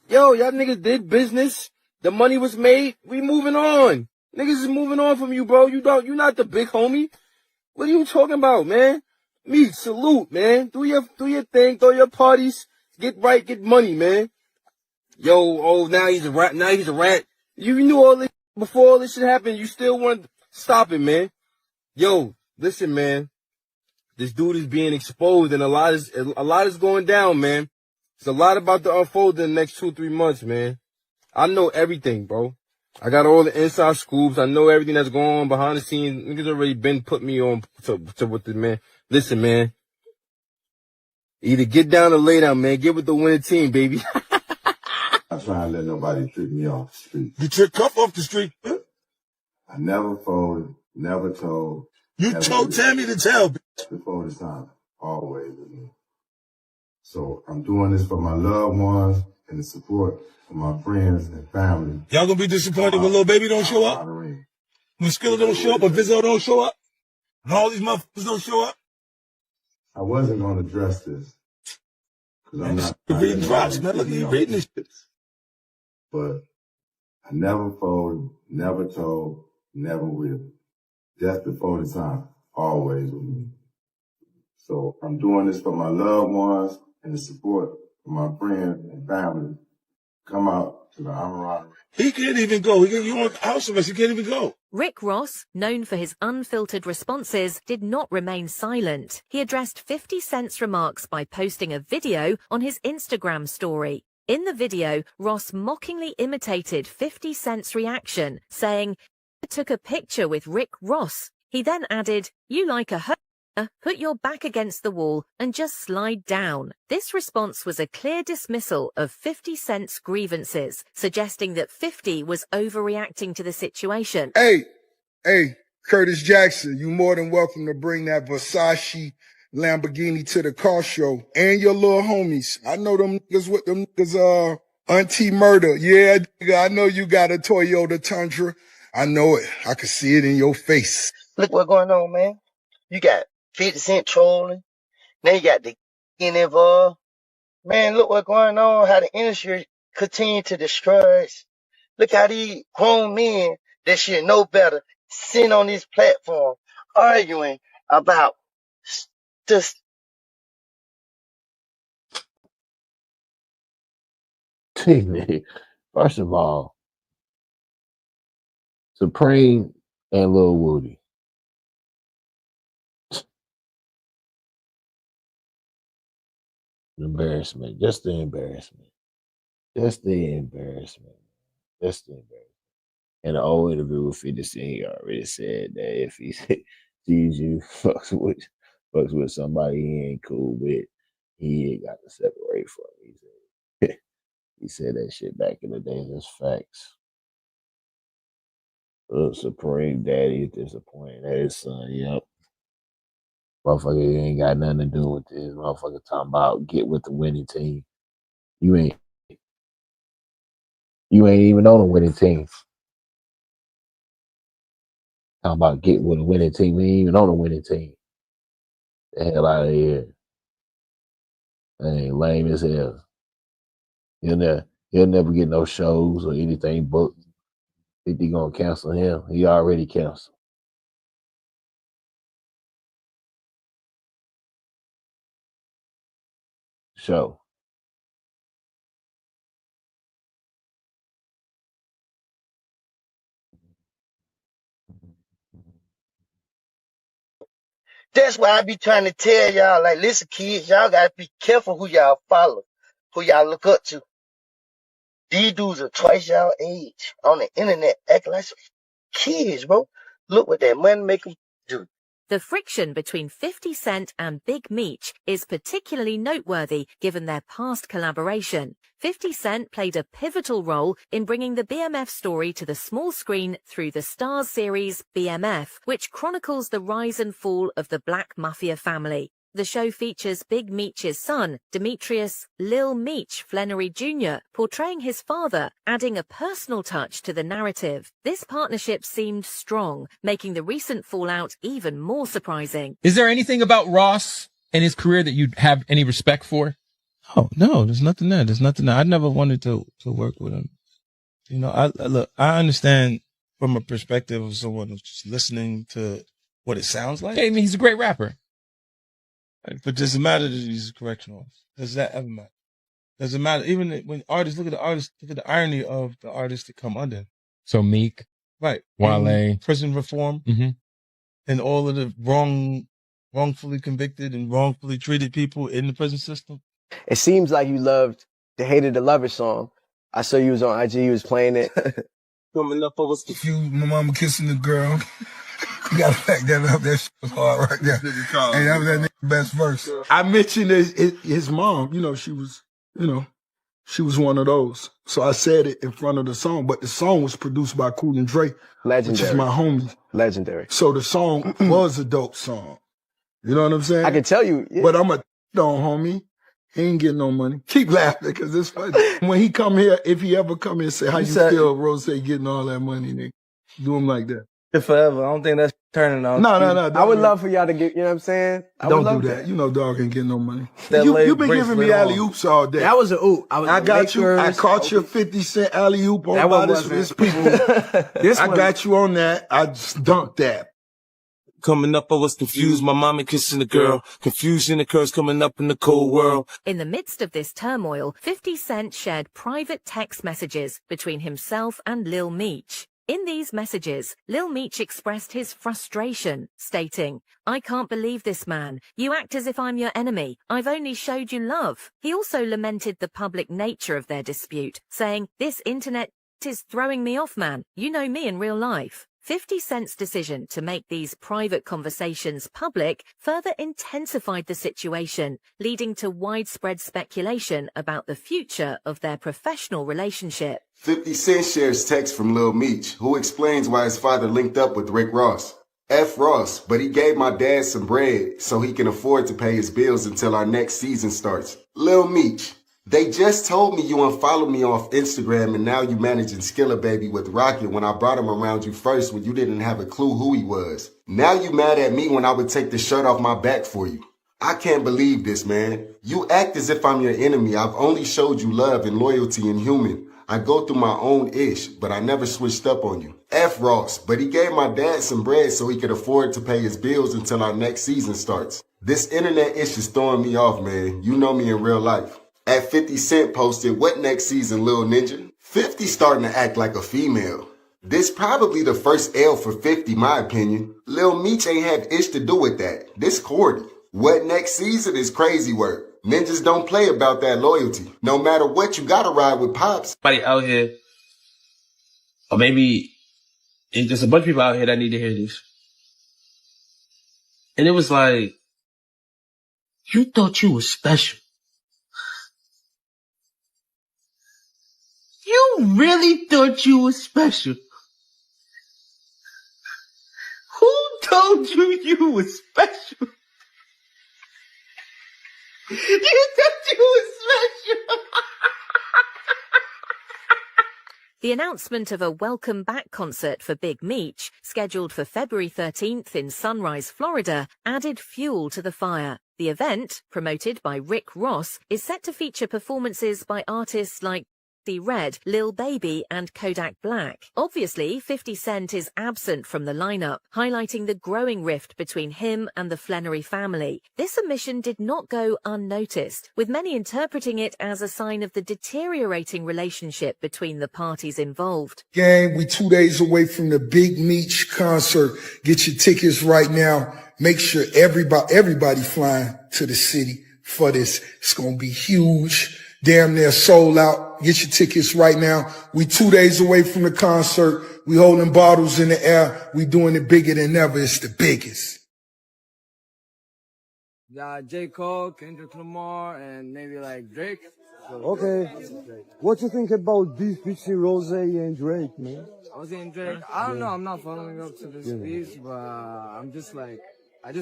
Y'all niggas did business. The money was made. We moving on. Niggas is moving on from you, bro. You not the big homie. What are you talking about, man? Me, salute, man. Do your thing, throw your parties, get right, get money, man. Now he's a rat. You knew all this before all this shit happened. You still want to stop it, man. Listen, man. This dude is being exposed, and a lot is going down, man. There's a lot about to unfold in the next 2-3 months, man. I know everything, bro. I got all the inside scoops. I know everything that's going on behind the scenes. Niggas already been put me on to with the man. Listen, man. Either get down or lay down, man. Get with the winning team, baby. I'm trying to let nobody trick me off the street. Get your cup off the street. I never folded, never told. You told Tammy to tell. Before this time, always with me. So I'm doing this for my loved ones and the support of my friends and family. Y'all gonna be disappointed when Lil Baby don't show up? When Skilla don't show up or Vizzo don't show up? And all these motherfuckers don't show up? I wasn't going to address this. Cause I'm not reading drops, man. Look at you reading this shit. But I never folded, never told, never will. Just before the time, always with me. So I'm doing this for my loved ones and the support of my friends and family. come out to the Amarada. He can't even go. You on house arrest. He can't even go. Rick Ross, known for his unfiltered responses, did not remain silent. He addressed 50 Cent's remarks by posting a video on his Instagram story. In the video, Ross mockingly imitated 50 Cent's reaction, saying, "I took a picture with Rick Ross." He then added, "You like a put your back against the wall and just slide down." This response was a clear dismissal of 50 Cent's grievances, suggesting that 50 was overreacting to the situation. Hey, Curtis Jackson, you more than welcome to bring that Versace Lamborghini to the car show and your little homies. I know them niggas with them niggas, Auntie Murder. Yeah, nigga, I know you got a Toyota Tundra. I know it. I can see it in your face. Look what's going on, man. You got 50 Cent trolling. Now you got the getting involved. Man, look what's going on, how the industry continue to destroy us. Look how these grown men that should know better sitting on this platform arguing about just First of all, Supreme and Lil Woody. Embarrassment. Just the embarrassment. Just the embarrassment. Just the embarrassment. In an old interview with 50 Cent, he already said that if he sees you fucks with somebody he ain't cool with, he ain't got to separate from. He said that shit back in the day. That's facts. Supreme Daddy is disappointed at his son. Yep. Motherfucker ain't got nothing to do with this. Motherfucker talking about get with the winning team. You ain't even on a winning team. Talking about get with a winning team. We ain't even on a winning team. The hell out of here. That ain't lame as hell. He'll never get no shows or anything booked. 50 gonna cancel him. He already canceled. Show. that's why I be trying to tell y'all, like, listen, kids, y'all gotta be careful who y'all follow, who y'all look up to. These dudes are twice y'all age on the internet acting like some kids, bro. Look what that money make them do. The friction between 50 Cent and Big Meech is particularly noteworthy given their past collaboration. 50 Cent played a pivotal role in bringing the BMF story to the small screen through the Starz series BMF, which chronicles the rise and fall of the Black Mafia family. The show features Big Meech's son, Demetrius Lil Meech Flannery Jr., portraying his father, adding a personal touch to the narrative. This partnership seemed strong, making the recent fallout even more surprising. Is there anything about Ross and his career that you have any respect for? Oh, no, there's nothing there. There's nothing there. I never wanted to work with him. You know, I understand from a perspective of someone who's just listening to what it sounds like. I mean, he's a great rapper. But does it matter that he's a correctional officer? Does that ever matter? Does it matter? Even when artists, look at the irony of the artists that come under him. So Meek. Right. Wale. Prison reform. Mm-hmm. And all of the wrongfully convicted and wrongfully treated people in the prison system. It seems like you loved the Hated the Lover song. I saw you was on IG, you was playing it. If you, my mama kissing the girl, you gotta back that up. That shit was hard right there. Hey, that was that nigga's best verse. I mentioned his mom, she was one of those. So I said it in front of the song, but the song was produced by Cool and Dre, Legendary. which is my homie. Legendary. So the song was a dope song. You know what I'm saying? I can tell you. Yeah. But I'm a homie. He ain't getting no money. Keep laughing because it's funny. When he come here, if he ever come here and say, how you feel, Rose getting all that money, nigga? Do him like that. Forever. I don't think that's turning on. No. I would love for y'all to get, you know what I'm saying? Don't do that. You know dog ain't getting no money. You been giving me alley-oops all day. That was an oop. I got you. I caught your 50 Cent alley-oop on by this people. I got you on that. I just dunked that. coming up, I was confused. My mama kissing the girl. Confusion occurs coming up in the cold world. In the midst of this turmoil, 50 Cent shared private text messages between himself and Lil Meech. In these messages, Lil Meech expressed his frustration, stating, "I can't believe this, man. You act as if I'm your enemy. I've only showed you love." He also lamented the public nature of their dispute, saying, "This internet is throwing me off, man. You know me in real life." 50 Cent's decision to make these private conversations public further intensified the situation, leading to widespread speculation about the future of their professional relationship. 50 Cent shares text from Lil Meech, who explains why his father linked up with Rick Ross. F. Ross, but he gave my dad some bread so he can afford to pay his bills until our next season starts. Lil Meech, they just told me you unfollowed me off Instagram and now you managing Skilla Baby with Rocket when I brought him around you first when you didn't have a clue who he was. Now you mad at me when I would take the shirt off my back for you. I can't believe this, man. You act as if I'm your enemy. I've only showed you love and loyalty and human. I go through my own ish, but I never switched up on you. F. Ross, but he gave my dad some bread so he could afford to pay his bills until our next season starts. This internet ish is throwing me off, man. You know me in real life. At 50 Cent posted, "What next season, Lil Ninja?" 50 starting to act like a female. This probably the first L for 50, my opinion. Lil Meech ain't have ish to do with that. This cordy. What next season is crazy work. Ninjas don't play about that loyalty. No matter what, you gotta ride with Pops. Somebody out here, or maybe it's just a bunch of people out here that need to hear this. And it was like, you thought you was special. You really thought you was special. Who told you you was special? You thought you was special. The announcement of a welcome back concert for Big Meech, scheduled for February 13th in Sunrise, Florida, added fuel to the fire. The event, promoted by Rick Ross, is set to feature performances by artists like Red, Lil Baby and Kodak Black. Obviously, 50 Cent is absent from the lineup, highlighting the growing rift between him and the Flannery family. This omission did not go unnoticed, with many interpreting it as a sign of the deteriorating relationship between the parties involved. Gang, we 2 days away from the Big Meech concert. Get your tickets right now. Make sure everybody flying to the city for this. It's gonna be huge. Damn near sold out. Get your tickets right now. We 2 days away from the concert. We holding bottles in the air. We doing it bigger than ever. It's the biggest. J. Cole, Kendrick Lamar, and maybe like Drake. Okay. What you think about beef between Rose and Drake, man? Rose and Drake? I don't know. I'm not following up to this piece, but I'm just like, I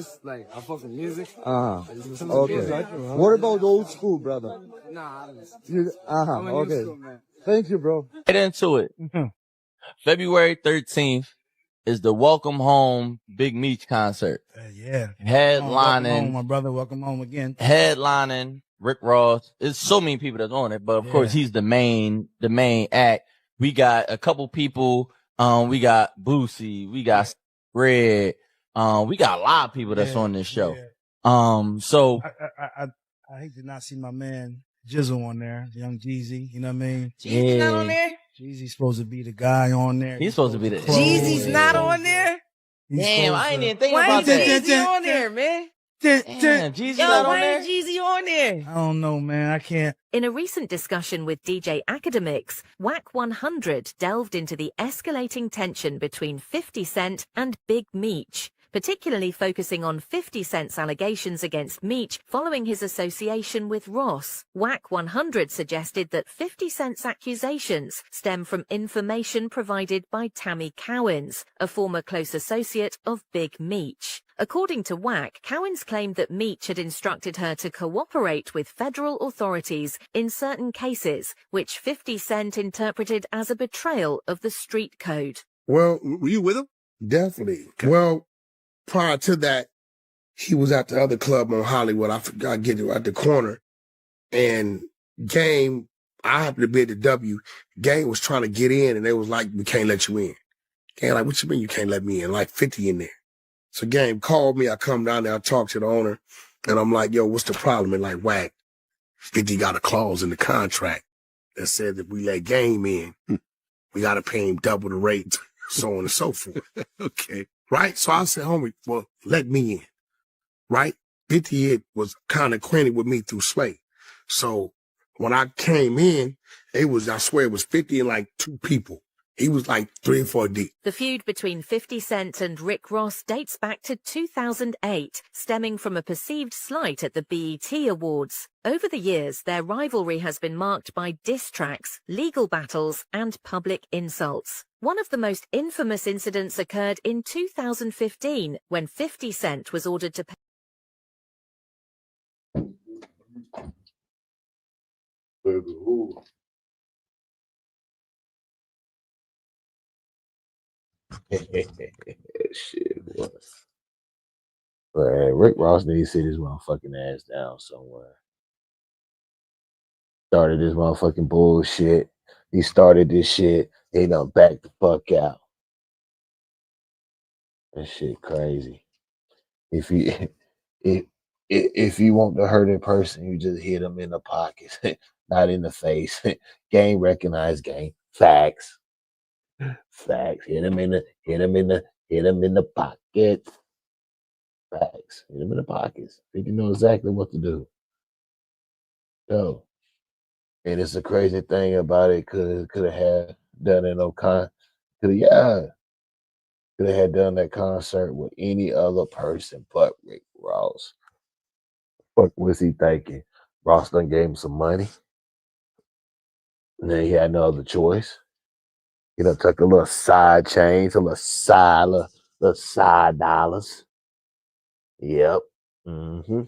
fuck with music. Okay. What about old school, brother? Nah, I don't listen. I'm a new Okay. school, man. Thank you, bro. Get into it. February 13th is the Welcome Home Big Meech concert. Yeah. Headlining. Welcome home, my brother. Welcome home again. Headlining Rick Ross. There's so many people that's on it, but of course he's the main act. We got a couple people. We got Boosie. We got Red. We got a lot of people that's on this show. So I hate to not see my man Jizzle on there, Young Jeezy. You know what I mean? Jeezy's not on there. Jeezy's supposed to be the guy on there. He's supposed to be the Jeezy's not on there. He's Damn, I ain't even thinking Why about ain't that. Jeezy on there, man. Jeezy's Yo, not on why there. ain't Jeezy on there. I don't know, man. I can't. In a recent discussion with DJ Academics, Whack 100 delved into the escalating tension between 50 Cent and Big Meech, particularly focusing on 50 Cent's allegations against Meech following his association with Ross. Whack 100 suggested that 50 Cent's accusations stem from information provided by Tammy Cowens, a former close associate of Big Meech. According to Whack, Cowens claimed that Meech had instructed her to cooperate with federal authorities in certain cases, which 50 Cent interpreted as a betrayal of the street code. Well, were you with him? Definitely. Okay. Well, prior to that, he was at the other club on Hollywood. I forgot to get it at the corner. And Game, I happened to be at the W. Game was trying to get in, and they was like, "We can't let you in." Game like, "What you mean you can't let me in?" Like 50 in there. So Game called me. I come down there. I talk to the owner, and I'm like, "Yo, what's the problem?" And like, whack, 50 got a clause in the contract that said that we let Game in, we got to pay him double the rate, so on and so forth. Okay, right? So I said, "Homie, well, let me in." Right? 50 was kind of acquainted with me through Slate. So when I came in, I swear it was 50 and like 2 people. He was like 3 or 4 deep. The feud between 50 Cent and Rick Ross dates back to 2008, stemming from a perceived slight at the BET Awards. Over the years, their rivalry has been marked by diss tracks, legal battles, and public insults. One of the most infamous incidents occurred in 2015, when 50 Cent was ordered to pay Shit, boy. But Rick Ross needs to sit his motherfucking ass down somewhere. Started this motherfucking bullshit. He started this shit. He done back the fuck out. That shit crazy. If you if you want to hurt a person, you just hit them in the pocket, not in the face. Game recognized game. Facts. Facts. Hit him in the pockets. Facts. Hit him in the pockets. Think you know exactly what to do. Yo. And it's a crazy thing about it. Could have had done it could have had done that concert with any other person but Rick Ross. What was he thinking? Ross done gave him some money. And then he had no other choice. You know, took a little side change, a little side dollars. Yep. Mm-hmm.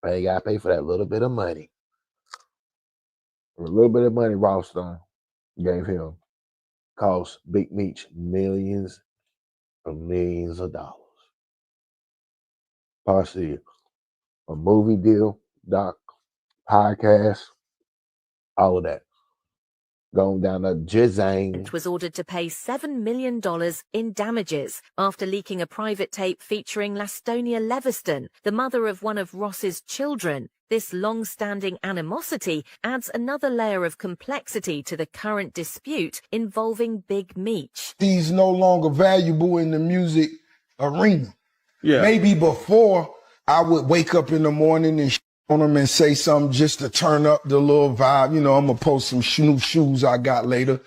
But you gotta pay for that little bit of money. A little bit of money Ross done gave him cost Big Meech millions of dollars. Partially a movie deal, doc, podcast, all of that. Going down the jizzang. was ordered to pay $7 million in damages after leaking a private tape featuring Lastonia Leviston, the mother of one of Ross's children. This long-standing animosity adds another layer of complexity to the current dispute involving Big Meech. He's no longer valuable in the music arena. Yeah. Maybe before I would wake up in the morning and on him and say something just to turn up the little vibe. You know, I'm gonna post some new shoes I got later.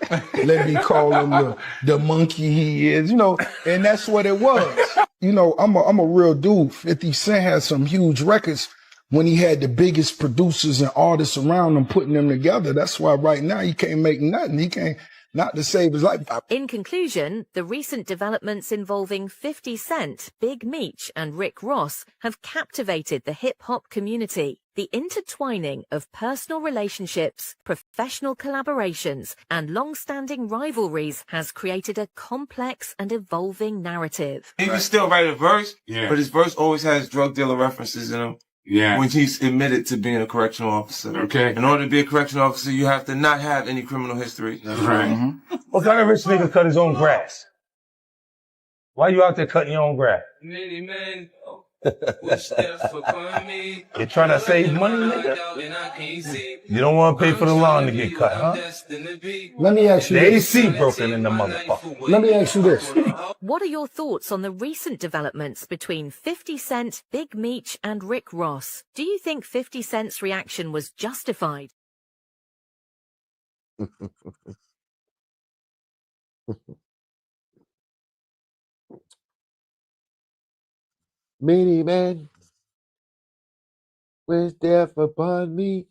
Let me call him the monkey he is, you know, and that's what it was. You know, I'm a real dude. 50 Cent had some huge records when he had the biggest producers and artists around him putting them together. That's why right now he can't make nothing. He can't, not to save his life. In conclusion, the recent developments involving 50 Cent, Big Meech and Rick Ross have captivated the hip-hop community. The intertwining of personal relationships, professional collaborations, and long-standing rivalries has created a complex and evolving narrative. He can still write a verse, but his verse always has drug dealer references in him. Yeah. When he's admitted to being a correctional officer. Okay. In order to be a correctional officer, you have to not have any criminal history. That's right. Mm-hmm. What kind of rich nigga cut his own grass? Why you out there cutting your own grass? Many men You're trying to save money, nigga? You don't want to pay for the lawn to get cut, huh? Let me ask you the this. AC broken in the motherfucker. Let me ask you this. What are your thoughts on the recent developments between 50 Cent, Big Meech and Rick Ross? Do you think 50 Cent's reaction was justified? Many men wish death upon me.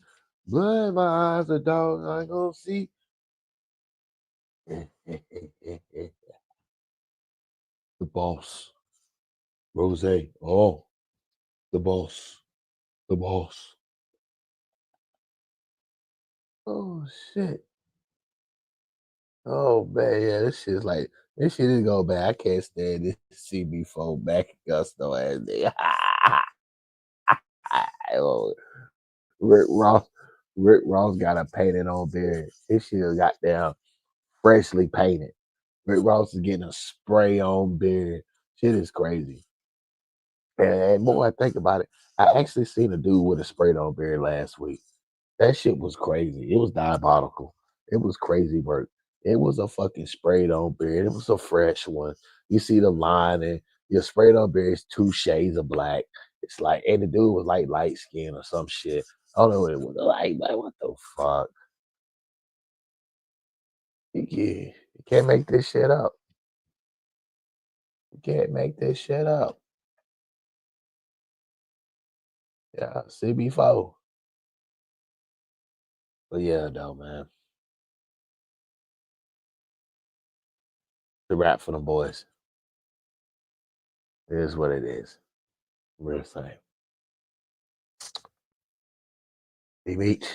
Blood in my eyes, the dog I gonna see. The boss. Rose. Oh, the boss. The boss. Oh shit. Oh man, yeah, this shit is go back. I can't stand this CB4 back gusto ass nigga. Oh, Rick Ross got a painted on beard. His shit is goddamn freshly painted. Rick Ross is getting a spray on beard. Shit is crazy. And more I think about it, I actually seen a dude with a sprayed on beard last week. That shit was crazy. It was diabolical. It was crazy work. It was a fucking sprayed on beard. It was a fresh one. You see the line and your sprayed on beard is 2 shades of black. It's like, and the dude was like light skin or some shit. I don't know what it was. Like, man, what the fuck? You can't make this shit up. You can't make this shit up. Yeah, CB4. But yeah, though, man. The rap for the boys. It is what it is. Real thing. B Meech,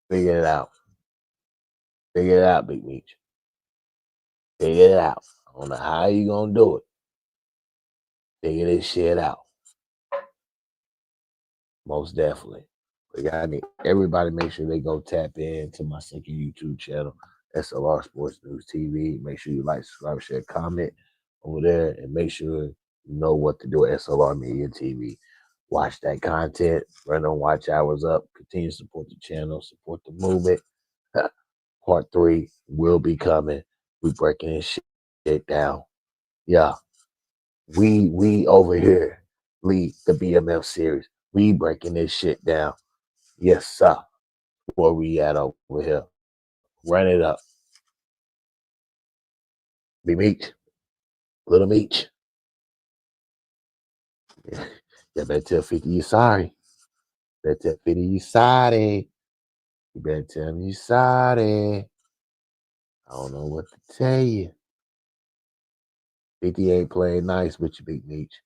figure it out. Figure it out, Big Meech. Figure it out. I don't know how you gonna do it. Figure this shit out. Most definitely. But I need everybody make sure they go tap into my second YouTube channel, S.L.R Sports News TV. Make sure you like, subscribe, share, comment over there, and make sure you know what to do at S.L.R Media TV. Watch that content, run on watch hours up, continue to support the channel, support the movement. Part 3 will be coming. We breaking this shit down. Yeah. We over here lead the BMF series. We breaking this shit down. Yes, sir. Where we at over here? Run it up. Be Meech. Little Meech. You better tell 50 you sorry. Better tell 50 you sorry. You better tell me you sorry. I don't know what to tell you. 50 ain't playing nice with you, Big Meech.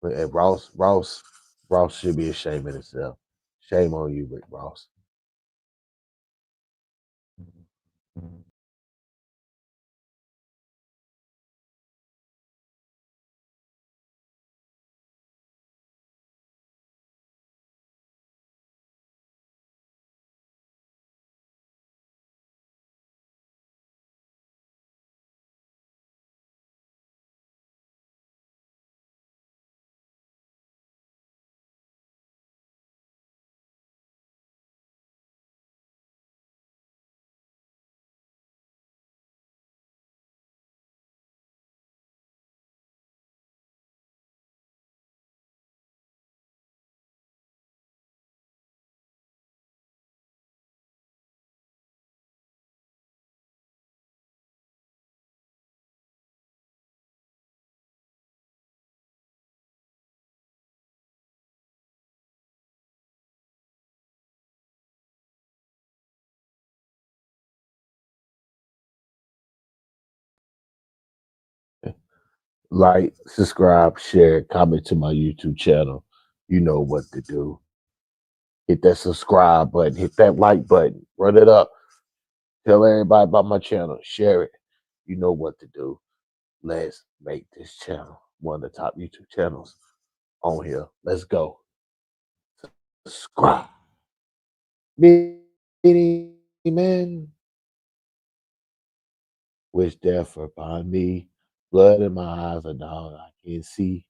But Ross should be ashamed of himself. Shame on you, Rick Ross. Like, subscribe, share, comment to my YouTube channel. You know what to do. Hit that subscribe button, hit that like button, run it up. Tell everybody about my channel, share it. You know what to do. Let's make this channel one of the top YouTube channels on here. Let's go. Subscribe. Man. Wish death upon me. Blood in my eyes, a dog I can see.